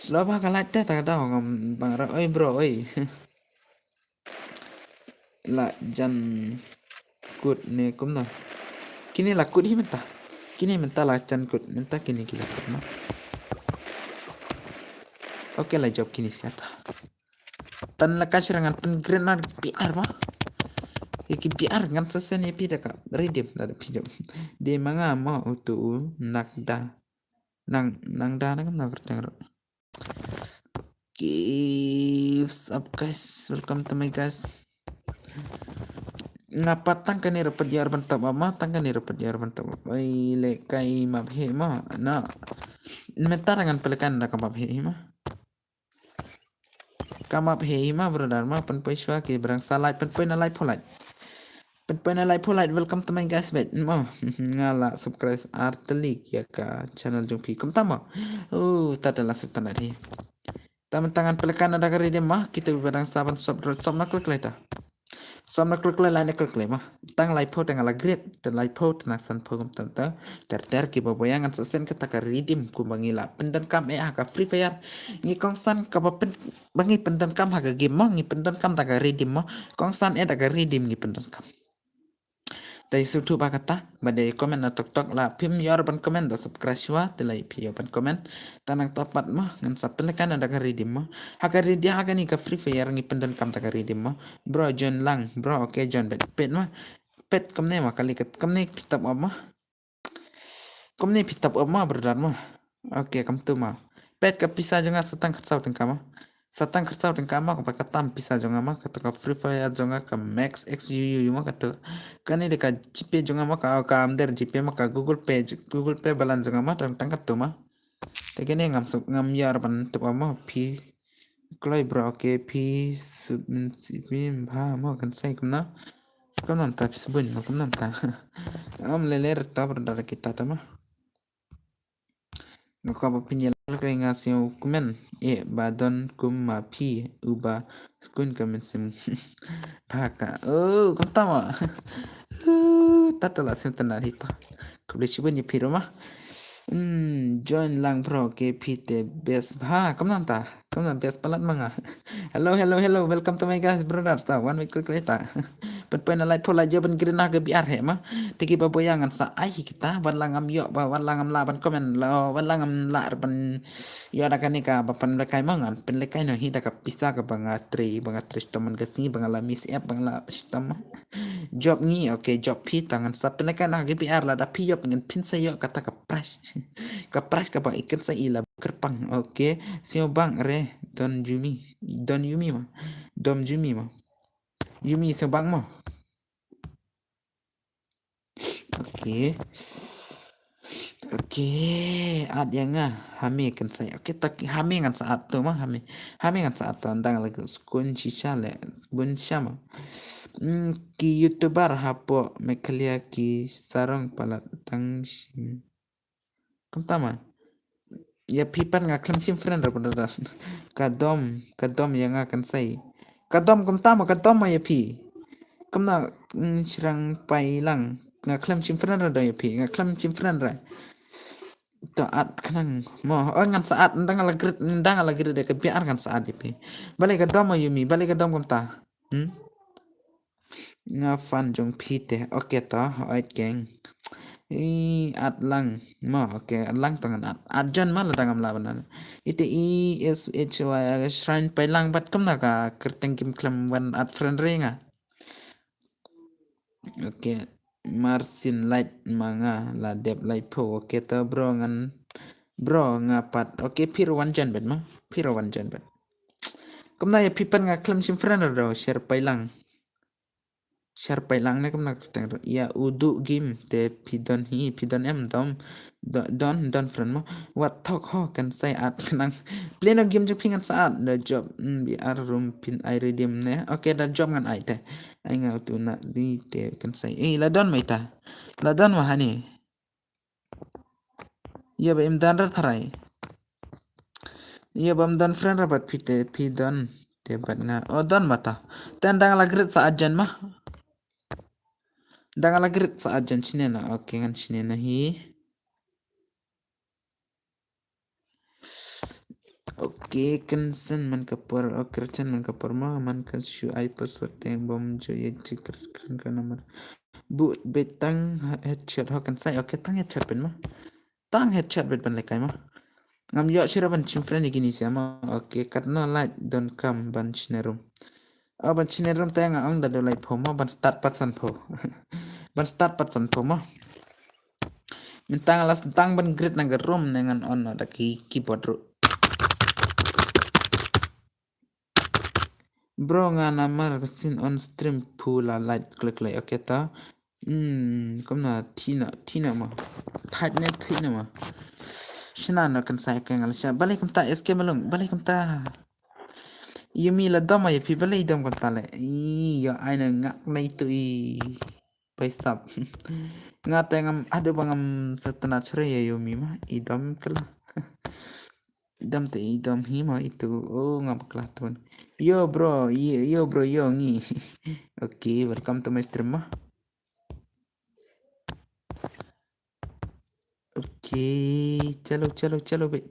slow ba ka light ta da ngam bang ra oi bro oi la jan kut ne kum na kini la kut hi menta kini menta la jan kut menta kini kila ma oke la job kini siapa pan la kasirangan pan grenad PR ma iki PR ngan sesen ya pida ka redim da pida de manga ma utu nakda nang da nang kerja gives up guys, welcome to my guys. Ngapa tangkan ni rapat diar bentak mama tangkan ni rapat diar bentak ai le kai map he ma na mentar dengan pelekan da kamap he ma kamap he ma brother ma pen paiswa ke berang salai pen na live polite pen na live polite welcome to my guys bet ma ngala subscribe artelik ya ka channel jumpi kum tama oh tadala subtan di taman tangan pelekan ada kari dia mah kita berang saban sob nak klik leta sob nak klik lain klik le mah tang lai po tang ala great dan lai po tang san po kum tanta ter ki bayangan sesen kita ka redeem ku bangila pendan kam ka free fire ngi kong san ka pen bangi pendan kam ha ka game mah ngi pendan kam ta ka redeem mah kong san ta ka redeem ngi pendan kam dari suatu kata badai komen na tok la pim yor ban komen da subscribe shwa de lai pi ban komen tanang topat mah ngan sapel kan ada ka redeem mah hakari dia hakani ka free fire ngi pendan kam ta ka redeem mah bro John lang bro oke John bet pet mah pet kamne mah kali ket kamne pitap mah kamne pitap mah berdar mah oke kam tu mah pet ka pisah jonga setang ketsau tengka mah satang kerja dengan kama kapa katam pisa jonga mah kata ka free fire jonga ka max xuu mah kata kani deka gp jonga mah ka amder gp mah ka google pay balan jonga mah tang katu mah tegene ngam yar ban tu mah pi klai bro ke pi submin sipim ba mah kan sai kumna kamnam ta pisbun mah kamnam ta am leler ta berdara kita ta mah ngako ba pinyel kay nga siyo kumen badon kuma pi uba skun kamen sim baka oh tama tatala siyo tanar hito kabli shibun ni piro mah join lang bro ke pite best ha kamnan best palat mga hello welcome to my guys brother ta 1 week quick later pen na light pola jaban grina ke biar he mah tiki baboyangan sa ai kita walangam yo ba walangam laban komen la walangam la ban yo da kanika ba pan lekai mangan pen lekai no hida ka pisa ka banga tri stoman ka sini banga la miss app banga la sistem job ni okay job pi tangan sa pen lekai na ke biar la da pi yo pengen pin sa yo kata ka price ka bang ikan sa ila kerpang okay sio bang re don yumi mah dom jumi mah yumi sio bang mah Oke, ada yang hami kan saya. Oke, tak hami kan saat tu mah hami kan saat tu andang lagi skun sisa le bun sama. Ki youtuber hapo mekalia ki sarong palat tang sim. Kamu tama? Ya pipan ngak klaim sim friend benar. Kadom yang akan saya. Kadom kamu tama kadom ya pi. Kamu nak serang pailang ngak klaim sim friend ada ya pi ngak klaim sim friend ada. Taat kanang mo ngan saat ndang ala grid de ke biar ngan saat dipi balik ke dom yumi balik ke dom kumta nga fan jong pite oke to ait geng at lang mo oke lang tangan at jan mal dangam labanan ite SHY shrine pai lang bat kamna ka kerteng kim klam wan at friend ringa oke Marsin light manga la dep light po oke to bro ngapat oke piro wan jan bet mah piro wan jan bet kamna ya pipan nga klam sim friend ro share pailang na kamna teng ya udu game te pidon em don friend mo what talk ho kan say at kanang play no game jupingan saat the job bi room pin I redeem ne oke da job ngan ai te ai nga tu na di te kan say la don mai ta la don ma hani ya ba im dan ra tharai ya bam dan friend rapat pi don te bat nga o don mata tendang la grit sa ajan mah Dang ala grit sa ajan sini na. Oke ngan sini na hi. Oke kensen man kapur. Oke recan man kapur mah man kasyu ai password yang bom joye cikir kan nomor. Bu betang headshot hokan sai. Oke tang headshot ben mah. Tang headshot ben ban lekai mah. Ngam yo sira ban chimfren gini siama. Oke karena light don't come ban chinerum. Ban chinerum tayang ang da dolai pho mah ban start patsan pho. Ban start patsan pho mah. Mintang alas tang ban grid naga room dengan on ada keyboard ru. Bro nga namar kasin on stream pula light klik like okay ta. Kom na tina ma. Tight net tina ma. Shina na kan sai kan alasya balik kam ta SK malung balik kam ta. Yumi la dama ya pi balik dam kam ta le. Ya aina ngak nai tu i. Paisap. Ngata ngam ada bangam setena cere ya Yumi mah idam kala. Idam te idam hima itu. Oh ngam kala tuan. Yo bro, yo bro yo ngi. Okay, welcome to my stream mah. Okay, chalo be.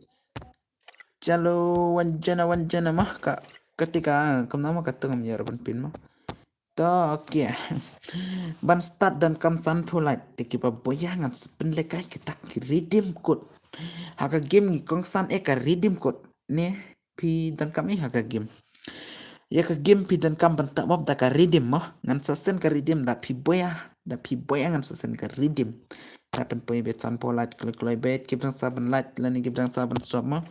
Chalo wanjana mah kak. Ketika kamu nama kata ngam ya ban pin mah. To okay. Ban start dan kam san pulai. Teki pa boyangan sepen lekai kita redeem code. Haka game ni kong san eka redeem code. Ne pi dan kami haka game. Ya ka game pi dan kam bentak mob da ka redeem mah. Ngan sasen ka redeem da pi boya. Da pi boya ngan sasen ka redeem. Dapat poin bet san pola klik bet kibran saban light lani kibran saban swap mah.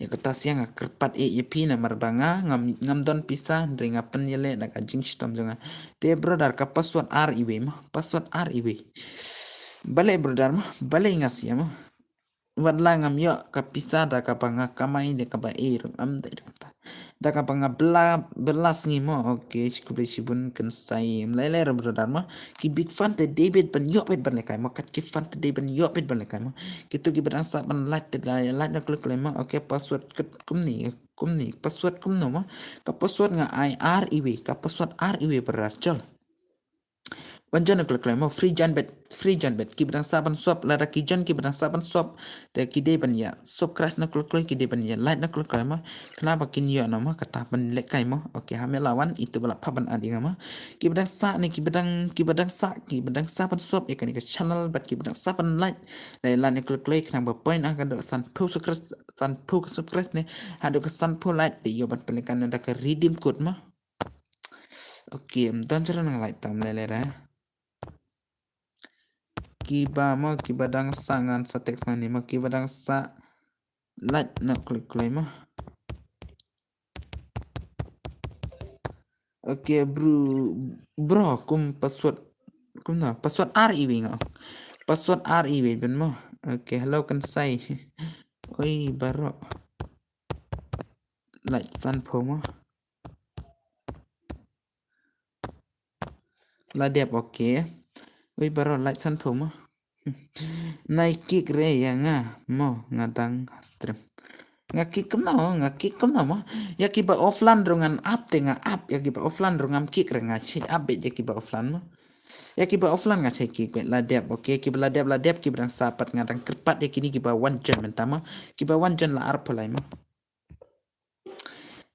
Ya kata siang kerpat pi na marbanga ngam don pisah dari ngapen yele da ka jing stom jonga. Te brother ka password RIW mah. Password RIW. Balik brother mah. Balik ngasih mah. Wadla ngam yo ka pisah da ka panga kamai de ka ba am da da ka panga belas ngi mo oke skubri sibun kan sai lele brother mah ki big fan te David ban yo bet ban lekai mo kat ki fan te David ban yo bet ban lekai mo kitu ki ban sa ban lat te la na klik le mo oke password kum ni password kum no mo ka password nga IRIW ka password RIW berarjol Wanjana klik mo free jan bet ki bidang saban swap lara ki jan ki bidang saban swap te ki de ban ya subscribe na klik ki de ban ya like na klik mo kenapa kin yo nama kata ban lekai mo oke hame lawan itu bala paban adi ngama ki bidang sa ni ki bidang saban swap ikan ke channel bat ki bidang saban like lai la ni klik kenapa point akan do san pu subscribe ne hado ke san pu like te yo ban pelikan ada ke redeem code mah oke dan jalan like tam lelera kiba mo kibadang sangan sa text na ni mo kibadang sa like na klik mo okay bro kum password RIW nga password RIW ben mo okay hello kan say oi baro like san po mo la dep okay oi baro like san po mo Nike re ya nga mo ngadang stream ngaki kemna mo ya kiba offline rungan up tenga up ya kiba offline rungam kick renga chi up ya kiba offline mo ya kiba offline nga chi kick la dep okay kiba la dep kiba sapat ngadang kerpat ya kini kiba one jan mentama kiba one jan la arpolai mo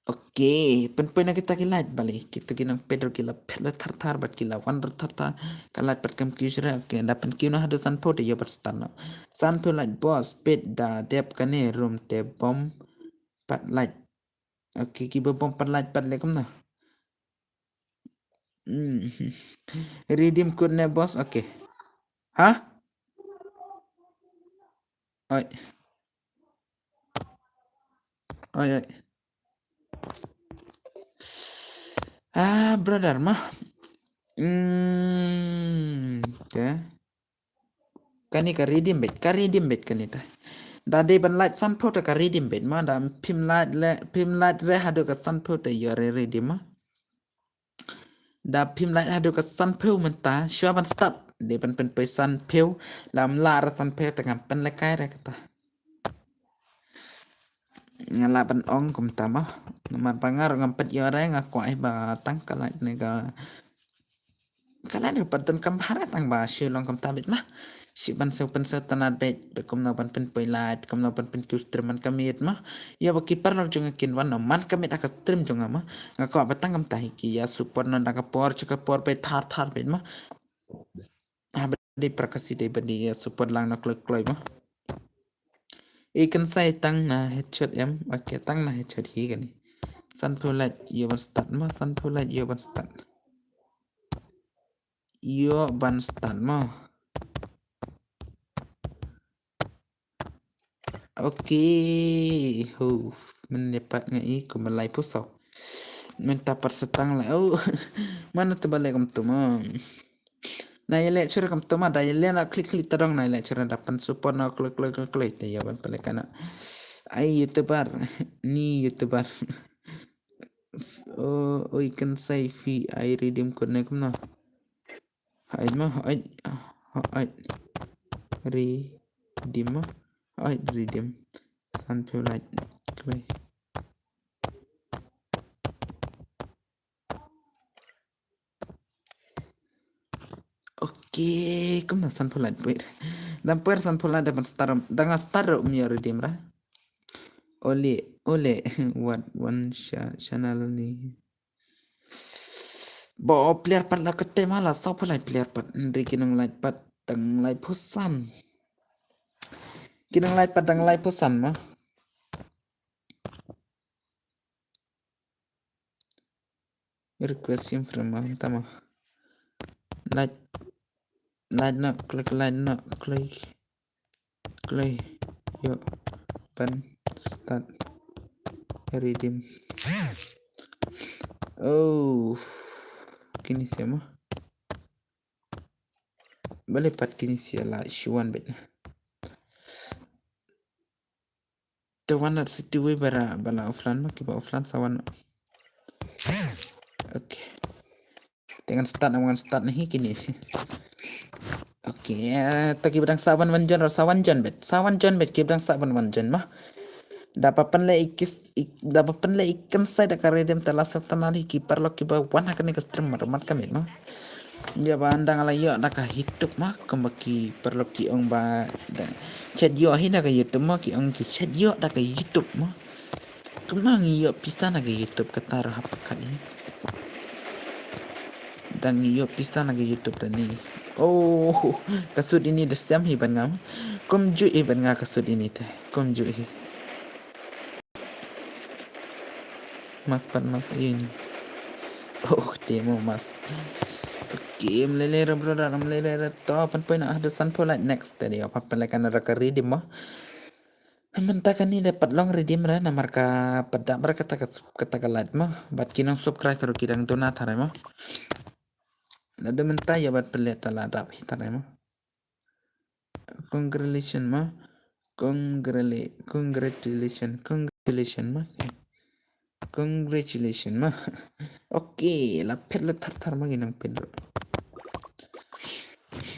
Oke, pen kita kilat balik. Kita kinang Pedro kila pela tartar bat kila wonder tartar kalat bat kam kisra oke dapat kino hadu san po de yo bat stana. San po light boss pet da dep kane room te bom pat light. Oke, kiba bom pat light pat lekum na. Redeem code ne boss oke. Hah? Oi. Oi. Brother mah. Okay. Kani ka redeem bet kani ta. Da de ban light san po ta ka redeem bet ma da pim light re hado ka san po ta yore redeem ma. Da pim light hado ka san po menta sure ban stop de ban pen pe san po lam la ra san po ta ngam pen le kai re ka ta. Ngala ban ong kum ta ma. Naman pangar ngam pet yore ngakwai ba tang ka light ne ka kalian dapat dan kembara tang ba long kam tabit mah si ban seu penseu tanat bet bekom na ban pen poilat kom na ban pen man kamit mah ya baki parlo jonga kin wan no man kamit akas trim jonga mah ngako batang kam tahi ki ya support na daga por chaka por pe thar bet mah di prakasi de badi ya support lang na kloi mah ikan sai tang na headshot em oke tang na headshot hi gani san poilat yo ban start mah san poilat yo ban start mah Okey, mendapat ngai ko malay pusaw. Mentapat setang la oh mana terbalik kam tu mah. Na ya lecture kam tu mah da ya na klik tadong na lecture dapat support na klik ya ban pelekana. Ai youtuber ni youtuber. Oh ikan say fee I redeem code na kam na. Ai mah ai redeem mah. Ai redeem. Sanpyo light clay. Oke, kemana sanpyo light puir. Dan puir sanpyo light dapat star dengan star umnya redeem ra. Ole what one channel ni. Bo player pat la kete malah sanpyo light player pat ndri kinong light pat tang light pusan. Kinong light pat tang light pusan mah. Request him from tama. Light na klik yo pan start redeem oh kini siapa boleh pat kini siapa Shuan bet Tawana situ we bala offline mah kiba offline sawan oke dengan start nih kini oke tak kibang sawan bet kibang sawan wanjan mah dapat penle ikan saya dak redem telah serta nali kipar lo kiba wan akan ke stream marmat kami mah ya bandang ala yo dak hidup mah kembaki perlu ki ong ba chat yo hina ka YouTube mah ki ong ki chat yo dak YouTube mah kemang yo pisah naga YouTube kata rahap kali dan yo pisah naga YouTube tani oh kasut ini desam hiban ngam kom ju hiban nga kasut ini teh kom ju mas ini oh demo mas game lelera bro dalam lelera to pan poin ada san pola next tadi apa pelekan ada kari di mah mentakan ni dapat long redeem ra na marka pada mereka kata kalat mah bat kinang subscribe terus kidang donat harai mah ada mentah ya bat pelet taladap hitarai mah congratulation mah congratulation mah oke lapet le tar mah ginang pedro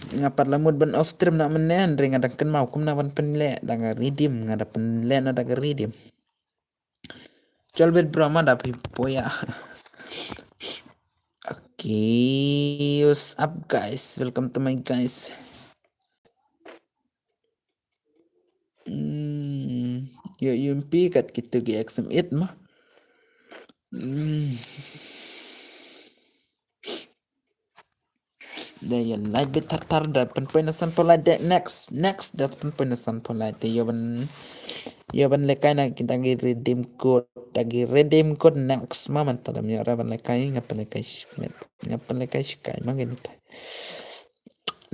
ngapat lamut ban off stream nak menen ring ada ken mau kum nawan penle danga redeem ngada penle na daga redeem Jolbet bro mah dapat poya oke what's up guys welcome to my guys yo UMP kat kita gi XM8 mah Daya light bit tar da penpenasan pola de next da penpenasan pola de yo ban lekai na kita gi redeem code next ma man tadam ya ban lekai ngapan lekai shikai mangin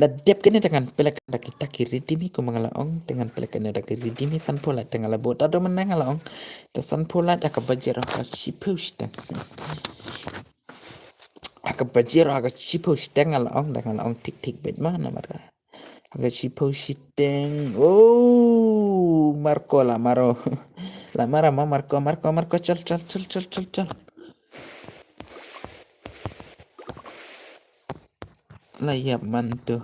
la dep kene dengan pelak da kita ki redeem ko mangalaong dengan pelak na da ki redeem san pola dengan la bot ado menang alaong da san pola da ka bajero ka shipush da aga bajero aga chipo steng ala ong tik bet mana mara aga chipo steng oh marco la maro la mara ma marco chal layap mantu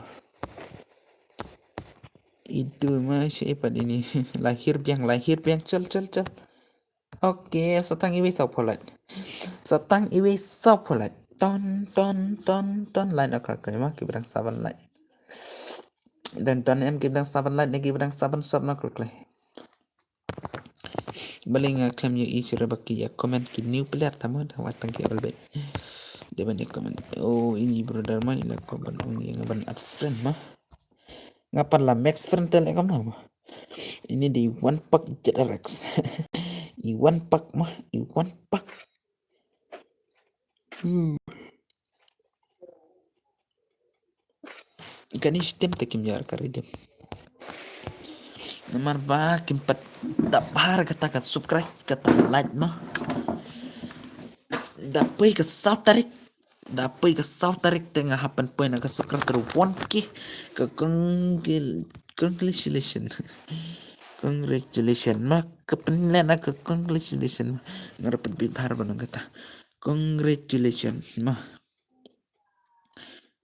itu mah siapa ini lahir biang chal oke satang iwi sau polat ton line okay mah kibrang 7 line dan ton em kibrang 7 line lagi kibrang 7 sub na kle baling claim yo each rabaki ya comment ki new player tamo da watang ki olbet dia banyak comment oh ini brother mah ila ko ban ong yang ban at friend mah ngapan lah max friend tel kam mah ini di one pack jetrex i one pack mah i one pack Ganesh tem takim yar karidim Namar ba kimpat dapar kata subscribe kata like mah dapai ke South tarik dapai ke South tarik tengah hapan poin ke subscribe ter 1k ke congratulations congratulations mah kepenilaian ke congratulations mah ngarapat bibhar banang kata congratulations mah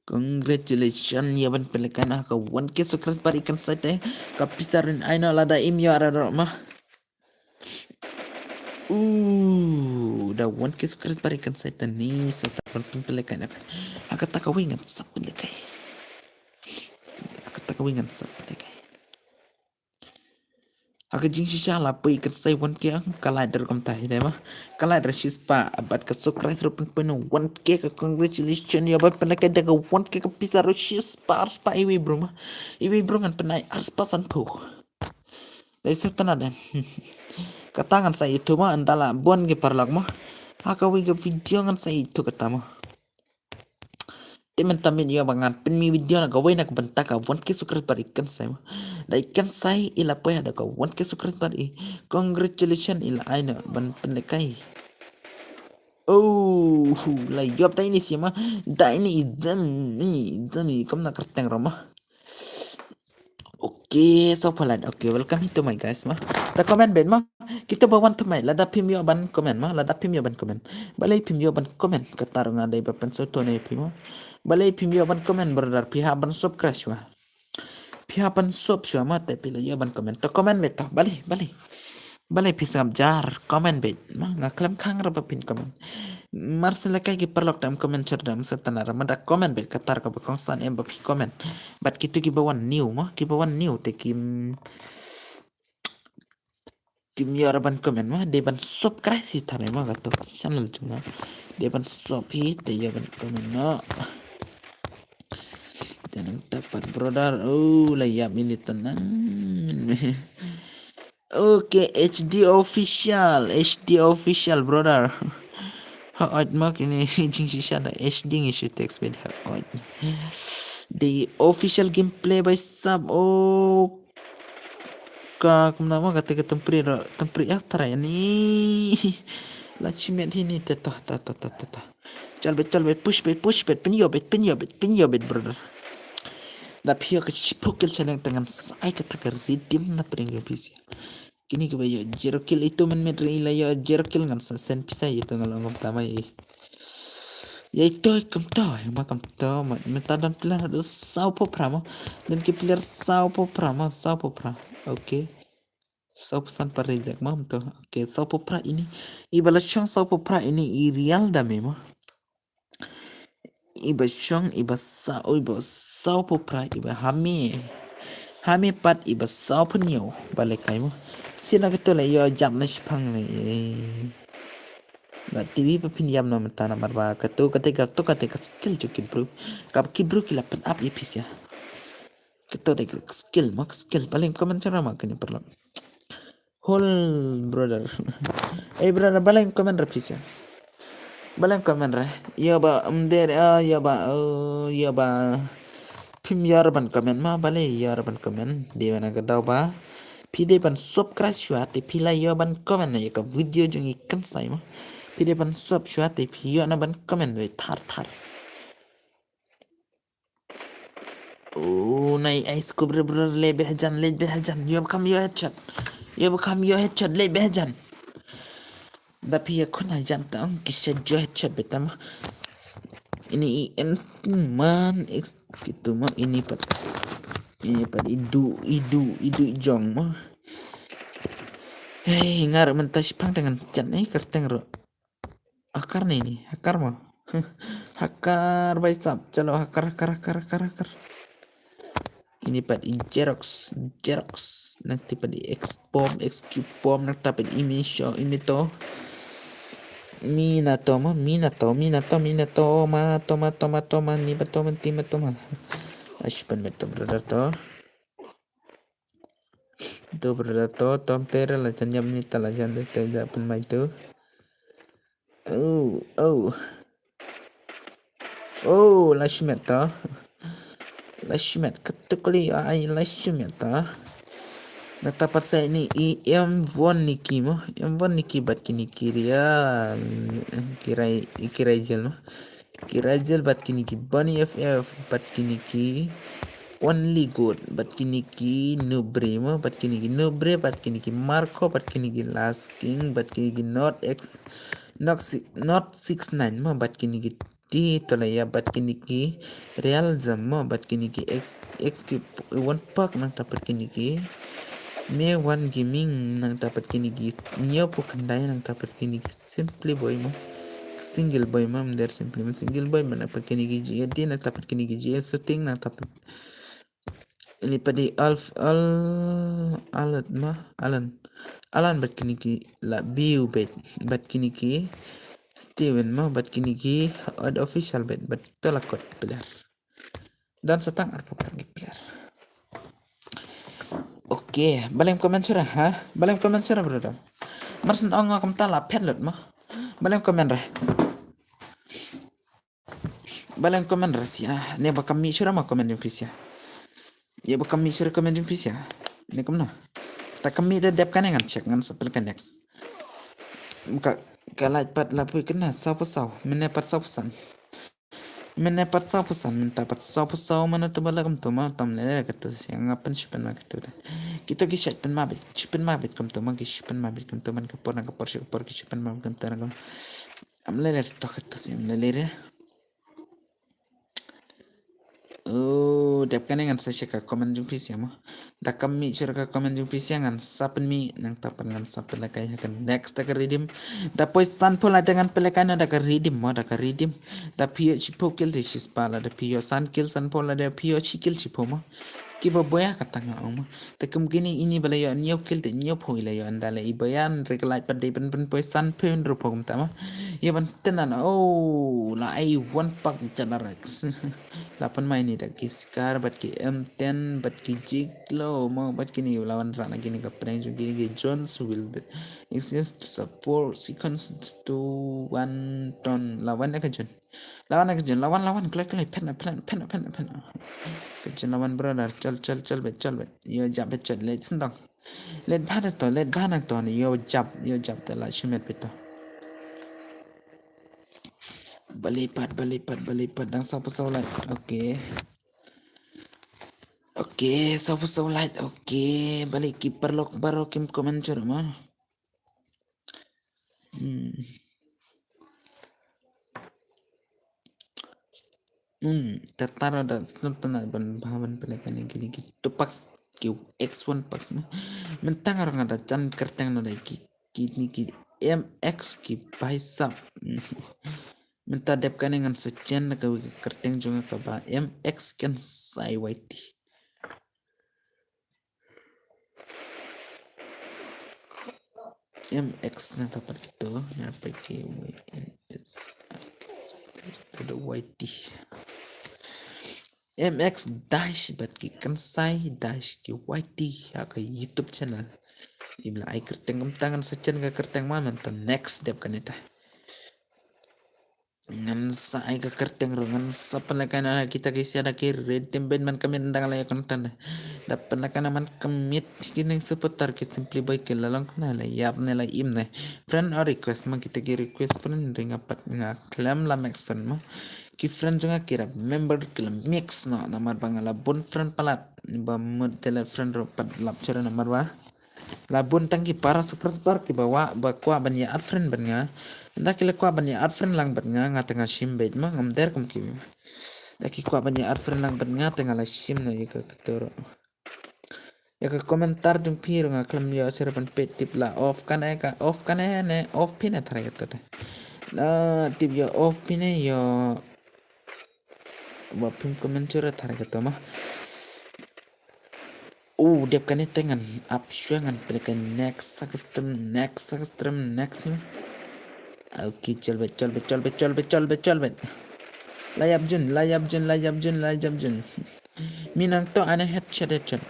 congratulations ya ban pelekan ka 1k subscribe par ikan sate ka pisarin aina lada im ya ara mah da 1k subscribe par ikan sate ni so ban pelekan aka takawingan sa pelekai aka takawingan sa pelekai aka jing shisha la pai ikan sai 1k kalai dar kam tahi deh mah kalai dar shispa abat ka subscribe rupan peno 1k ka congratulations ya ban pelekai da 1k ka pisaro shispa arspa iwi bro ngan penai arspa san po dai serta dan katangan saya itu mah antala bon ge parlak mah aka wi video ngan saya itu kata mah teman tamin ya bangan penmi video na gawin nak bentak ka 1k subscribe par ikan saya mah da ikan saya ila pa ada ka 1k subscribe par congratulations ila aina ban penlekai oh la yob ta ini sih mah da ini izami kam na kerteng ramah Oke, so pelan. Oke, welcome to my guys mah. Ta comment ben mah. Kita bawan to my lada pim yo ban comment mah, lada pim yo ban comment. Balai pim yo ban comment katarung ada ibapan soto na pim mah. Balai pim yo ban comment brother pihak ban subscribe mah. Pihak ban subscribe mah tapi la yo ban comment. Ta comment bet ta balai pisam jar comment bet mah ngaklam kang ra pin comment. Marsala kai ki perlok dam comment cerdam serta nara mada comment bet katar ka bakong san em bapi comment bat kitu ki bawan new mah ki bawan new te kim yaraban comment mah de ban subscribe si tare mah gato channel cuma de ban sub hit de yaban comment no jangan dapat brother oh layap ini tenang Oke, HD official brother. Haad mak ini jing shisha da HD ngi text bed haad. The official gameplay by sub ka kumnama kata tempri tara yani. La chimet ini tata. Chal bet push bet penyobet brother. Da pihak ke chipokil challenge dengan saya kata redeem na peringa bisa. Kini ke bayo zero kill itu men medre ila yo zero kill ngan sen pisah itu ngalong pertama ya itu kam to meta dan player ada sau po prama dan ke player sau po prama oke sau pesan per reject mam to oke sau po pra ini ibala chong sau po pra ini i real da memo iba chong iba sau po pra iba hami pat iba sau penyo balik kai mo sina keto la yo jam na shpang le la TV pa pinjam na mata na marba keto ketika skill jo kibru kap kibru kila pen up ipis ya keto de skill paling komen cara mak kini perlu hol brother brother paling komen rapis ya paling komen ra ya ba ya ba pim yarban komen ma bale yarban komen di mana kedau ba pide ban subscribe syuate pila yo ban comment na ka video jung ikan sai ma pide ban sub syuate piyo na ban comment we thar oh nai ice cobre brother le behjan yo kam yo headshot le behjan da piya kuna janta ang kisah jo headshot betam ini man gitu mah ini pat idu jong mah ngar mentas pang dengan cat kerteng ro akar mah Hakar baisap, chalo hakar. Ini pad in Xerox. Nanti pad di Xcube nanti dapat imito. Minato, toma, ni toma. Ashpan beto brother to brother tom tere la jam ni tala jan de te japan mai tu. Lashmet to. Lashmet ketukli ai lashmet to. Natapat saya ini M1 Niki mo. M1 Niki bat kini kirian. Kirai jel mo. Kirai jel bat kini ki Bunny FF bat kini ki Only Good bat kini ki Nubre mo. Bat kini ki Nubre bat kini ki Marco bat kini ki Last King bat kini ki Not 69 mo bat kini ki T tolaya bat kini ki Real Jam mo bat kini ki XQ One Pack nang dapat kini ki Me One Gaming nang dapat kini ki Nyopo Kandai nang dapat kini ki Simply Boy mo single boy mo der simply mo single boy man dapat kini ki GD nang dapat kini ki GS shooting nang dapat ini padi Alan bat kini ki la biu bat kini ki Steven mo bat kini ki ad official bat tolakot player dan setang arpo lagi player. Oke, balem komen surah brother. Marsen ong ngam tala pedlot mo. Balem komen sia. Ne ba kami surah ma komen yung fisia. Ya ba kami surah komen yung fisia. Ne kom no. Ta kami da dep kanengan check ngan sepel kan next. Muka kalait pat lapui kena sau menepat sausan. Menepat sausan mentapat sau mana tu balagam tu ma tam le kata siang ngapan sipan ma kata. Kita kisah pen mabit kam tu ma kisah pen mabit kam tu man kapor kisah pen mabit kam tu na. Am le to kata siang le. Dep kanengan sa ka komen jung fisia mo. Da kami sure ka komen jung fisia ngan sapen mi nang tapan ngan sapen la kay hakan next da ka redeem. Da pois san pola dengan pelekana da ka redeem. Da pio chipo kill de pala da pio san kill san pola da pio chikil chipo mo. Kiba boya katanga oma. Ta kemgini ini bala yo nyop kill de nyop hoila yo andala ibayan reglait pa de pen pois san pen rupo kum tama. Ya ban tenan la ai one pack jalarex. Lapan main ni dak Giskar bat ki M10 bat ki Jiglo mo bat ki ni lawan rana gini ka prank jo gini ki Jones will exist to support sequence to one ton lawan ka John lawan klek pen Kejen lawan brother chal bet yo jab bet chal let sendang let bhanak to ni yo jab te la shumet beto balipat dang sapu saulat oke sapu saulat oke balik kiper lok baro kim komen mah tertara dan sentuhan ban bahan pelekan gini gitu pas X1 pas mentang orang ada can kerteng no lagi kini MX ki baisap minta depkan dengan sejen ke kerteng juga ke ba MX kan sai waiti MX na dapat gitu nyampe ke the waiti MX dash bat ki kansai dash ki waiti ke YouTube channel ibla ai kerteng tangan sejen ke kerteng mana next step kan itu ngan sa ai ka kerteng ro ngan sa panakana kita kisah ada ki red temben man kami tentang laya konten da panakana man kamit kining seputar ki simply boy ke lalang kana la yap ne la im ne friend or request ma kita ki request pun ring apat nga claim la max friend ma ki friend juga kira member kila mix no namar bangala bun friend palat ba mud tele friend ro pat lap chora namar ba la bun tangki para super ki bawa ba kwa ban ya friend ban nga da kila kwa ban ya friend lang ban nga tengah sim bed ma ngam der kum ki da ki kwa ban ya friend lang ban nga tengah la sim no yaka ketoro yaka komentar jung piro nga klam yo sera ban petip la off kan ne off pina thara tip yo off pine yo wapim komen curhat harga tama. Dep kan tengan up swangan pelikan next custom next. Oke, colbet. Layap jun. Minang to aneh headshot.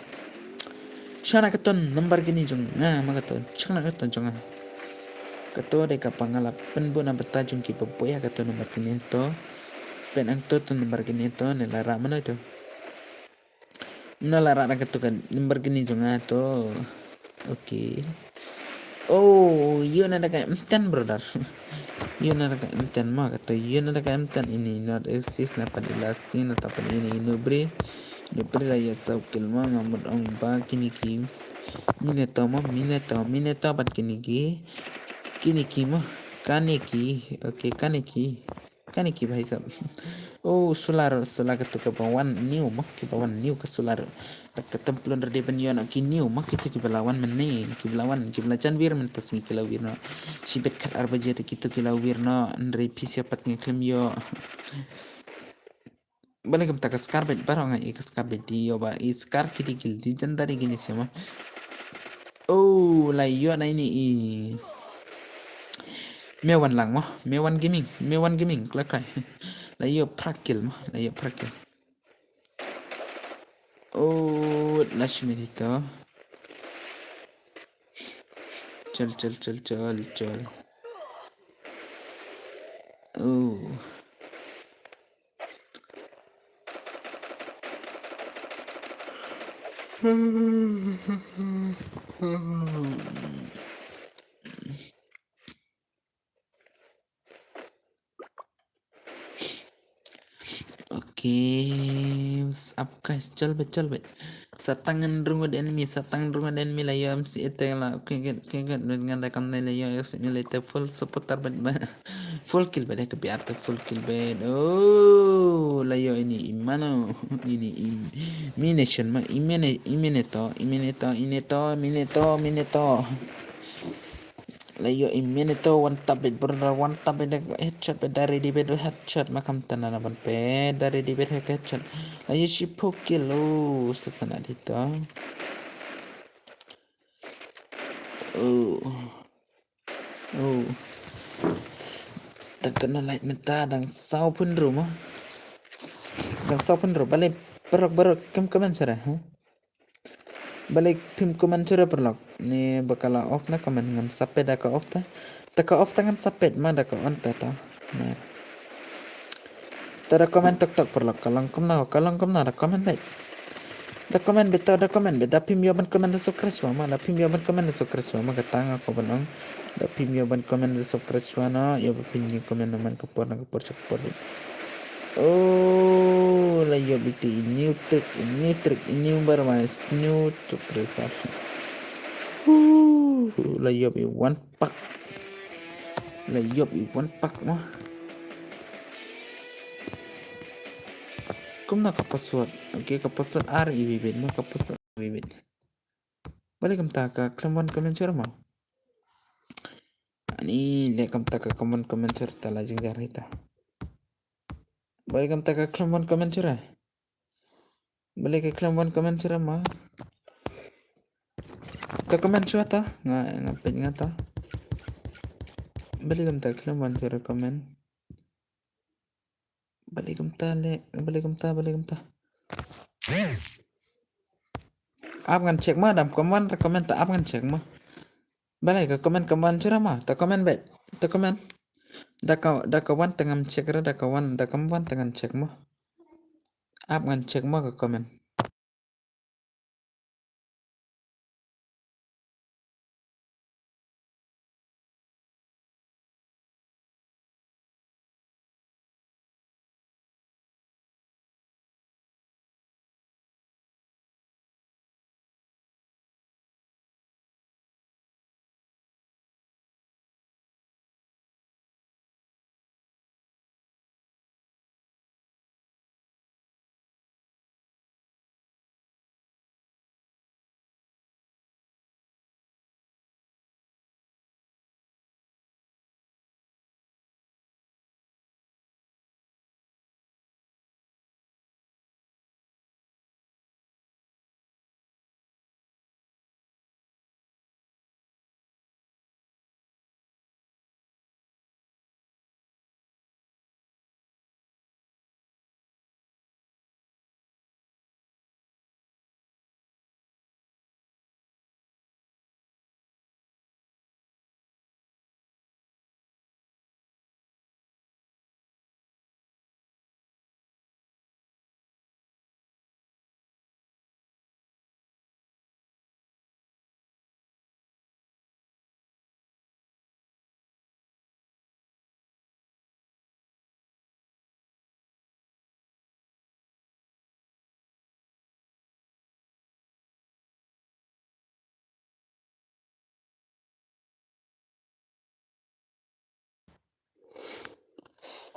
Shana keton lembar gini jong. Nah, magaton. Shana keton jong. Keto deka pangalap penbuna bertajung ki pepoya keto nomor gini to. Penang to lembar gini to nelara mana itu. Nelara keto kan lembar gini jong to. Oke. Oh, yun ada kayak emtan brother. Yun ada kayak emtan mah kata yun ada kayak emtan ini not exist na padilaskin atau pada ini inubre depre raya saukil mah ngamut ong ba kini kim mineto bat kini ki mah kaniki oke kaniki bhai sab. Oh, solar ketu ke bawan new ke solar tak tempelon rade ben yo nak ki new mah kitu ki belawan menne ki belacan wir men tas ngi wir no sibet kat arba jeta kitu ki wir no ndre pisi apat ngi klem yo balik kam tak skarbet barang ngai skarbet di yo ba iskar kiti kil di jandari gini sema. Oh, la yo na ini mewan lang mah mewan gaming klakai la yo prakil mah la yo prakil. Oh, Lashmi dito. Chal. Oh. Okay, up guys, chal bet. Satangan rungo den enemy la yo MC ete la kaget dengan rekam la yo simulator full supporter bet full kill bet ke biar full kill bet. Oh, la yo ini imano ini mination ma imeneto. Layo iminito one tap bed brother one tap bed headshot bed dari di bed headshot makam tanan ban pe dari di bed headshot layo si pokil lo setana dito. Oh tak kena light meta dan sau pun rumah balik berok kemen sara balik pim komen sara perlok ni bakala off na komen ngam sapet ka off ta tangan sapet ma ka on ta nah tada komen tok perlok kalang komna ada komen baik da komen bet da pim yoban komen da subscribe ma da pim yoban komen da subscribe ma katanga ko banong da pim yoban komen da subscribe na yo pin komen man kapor oh la yo biti new trick new bermas new to prepare la yo bi one pack mah kum na kapaswat oke kapaswat RIBB mah kapaswat RIBB balik kam ta ka klamwan komen mah ani le kam ta ka komen tala jenggar ita balik kam ta ka klamwan komen balik ka klamwan komen mah ta komen ta ngapit ngata balik kam ta klamwan komen balik kam ta आप ngan cek mah dam komen ta आप ngan cek mah balik ka komen mah ta komen bet ta komen da kawan tengam cek ra da kawan tengam cek mah आप ngan cek mah ka komen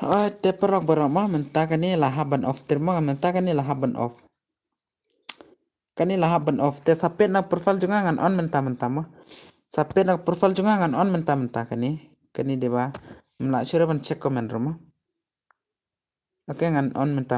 Oh, te perok berok mah mentah kan ni lah haban off terma mentah kan ni lah haban off. Kan ni lah haban off te sapet na profile juga ngan on mentah mah. Sapet na profile juga ngan on mentah kan ni. Kan ni deba. Mla sure ban check comment rumah. Oke ngan on mentah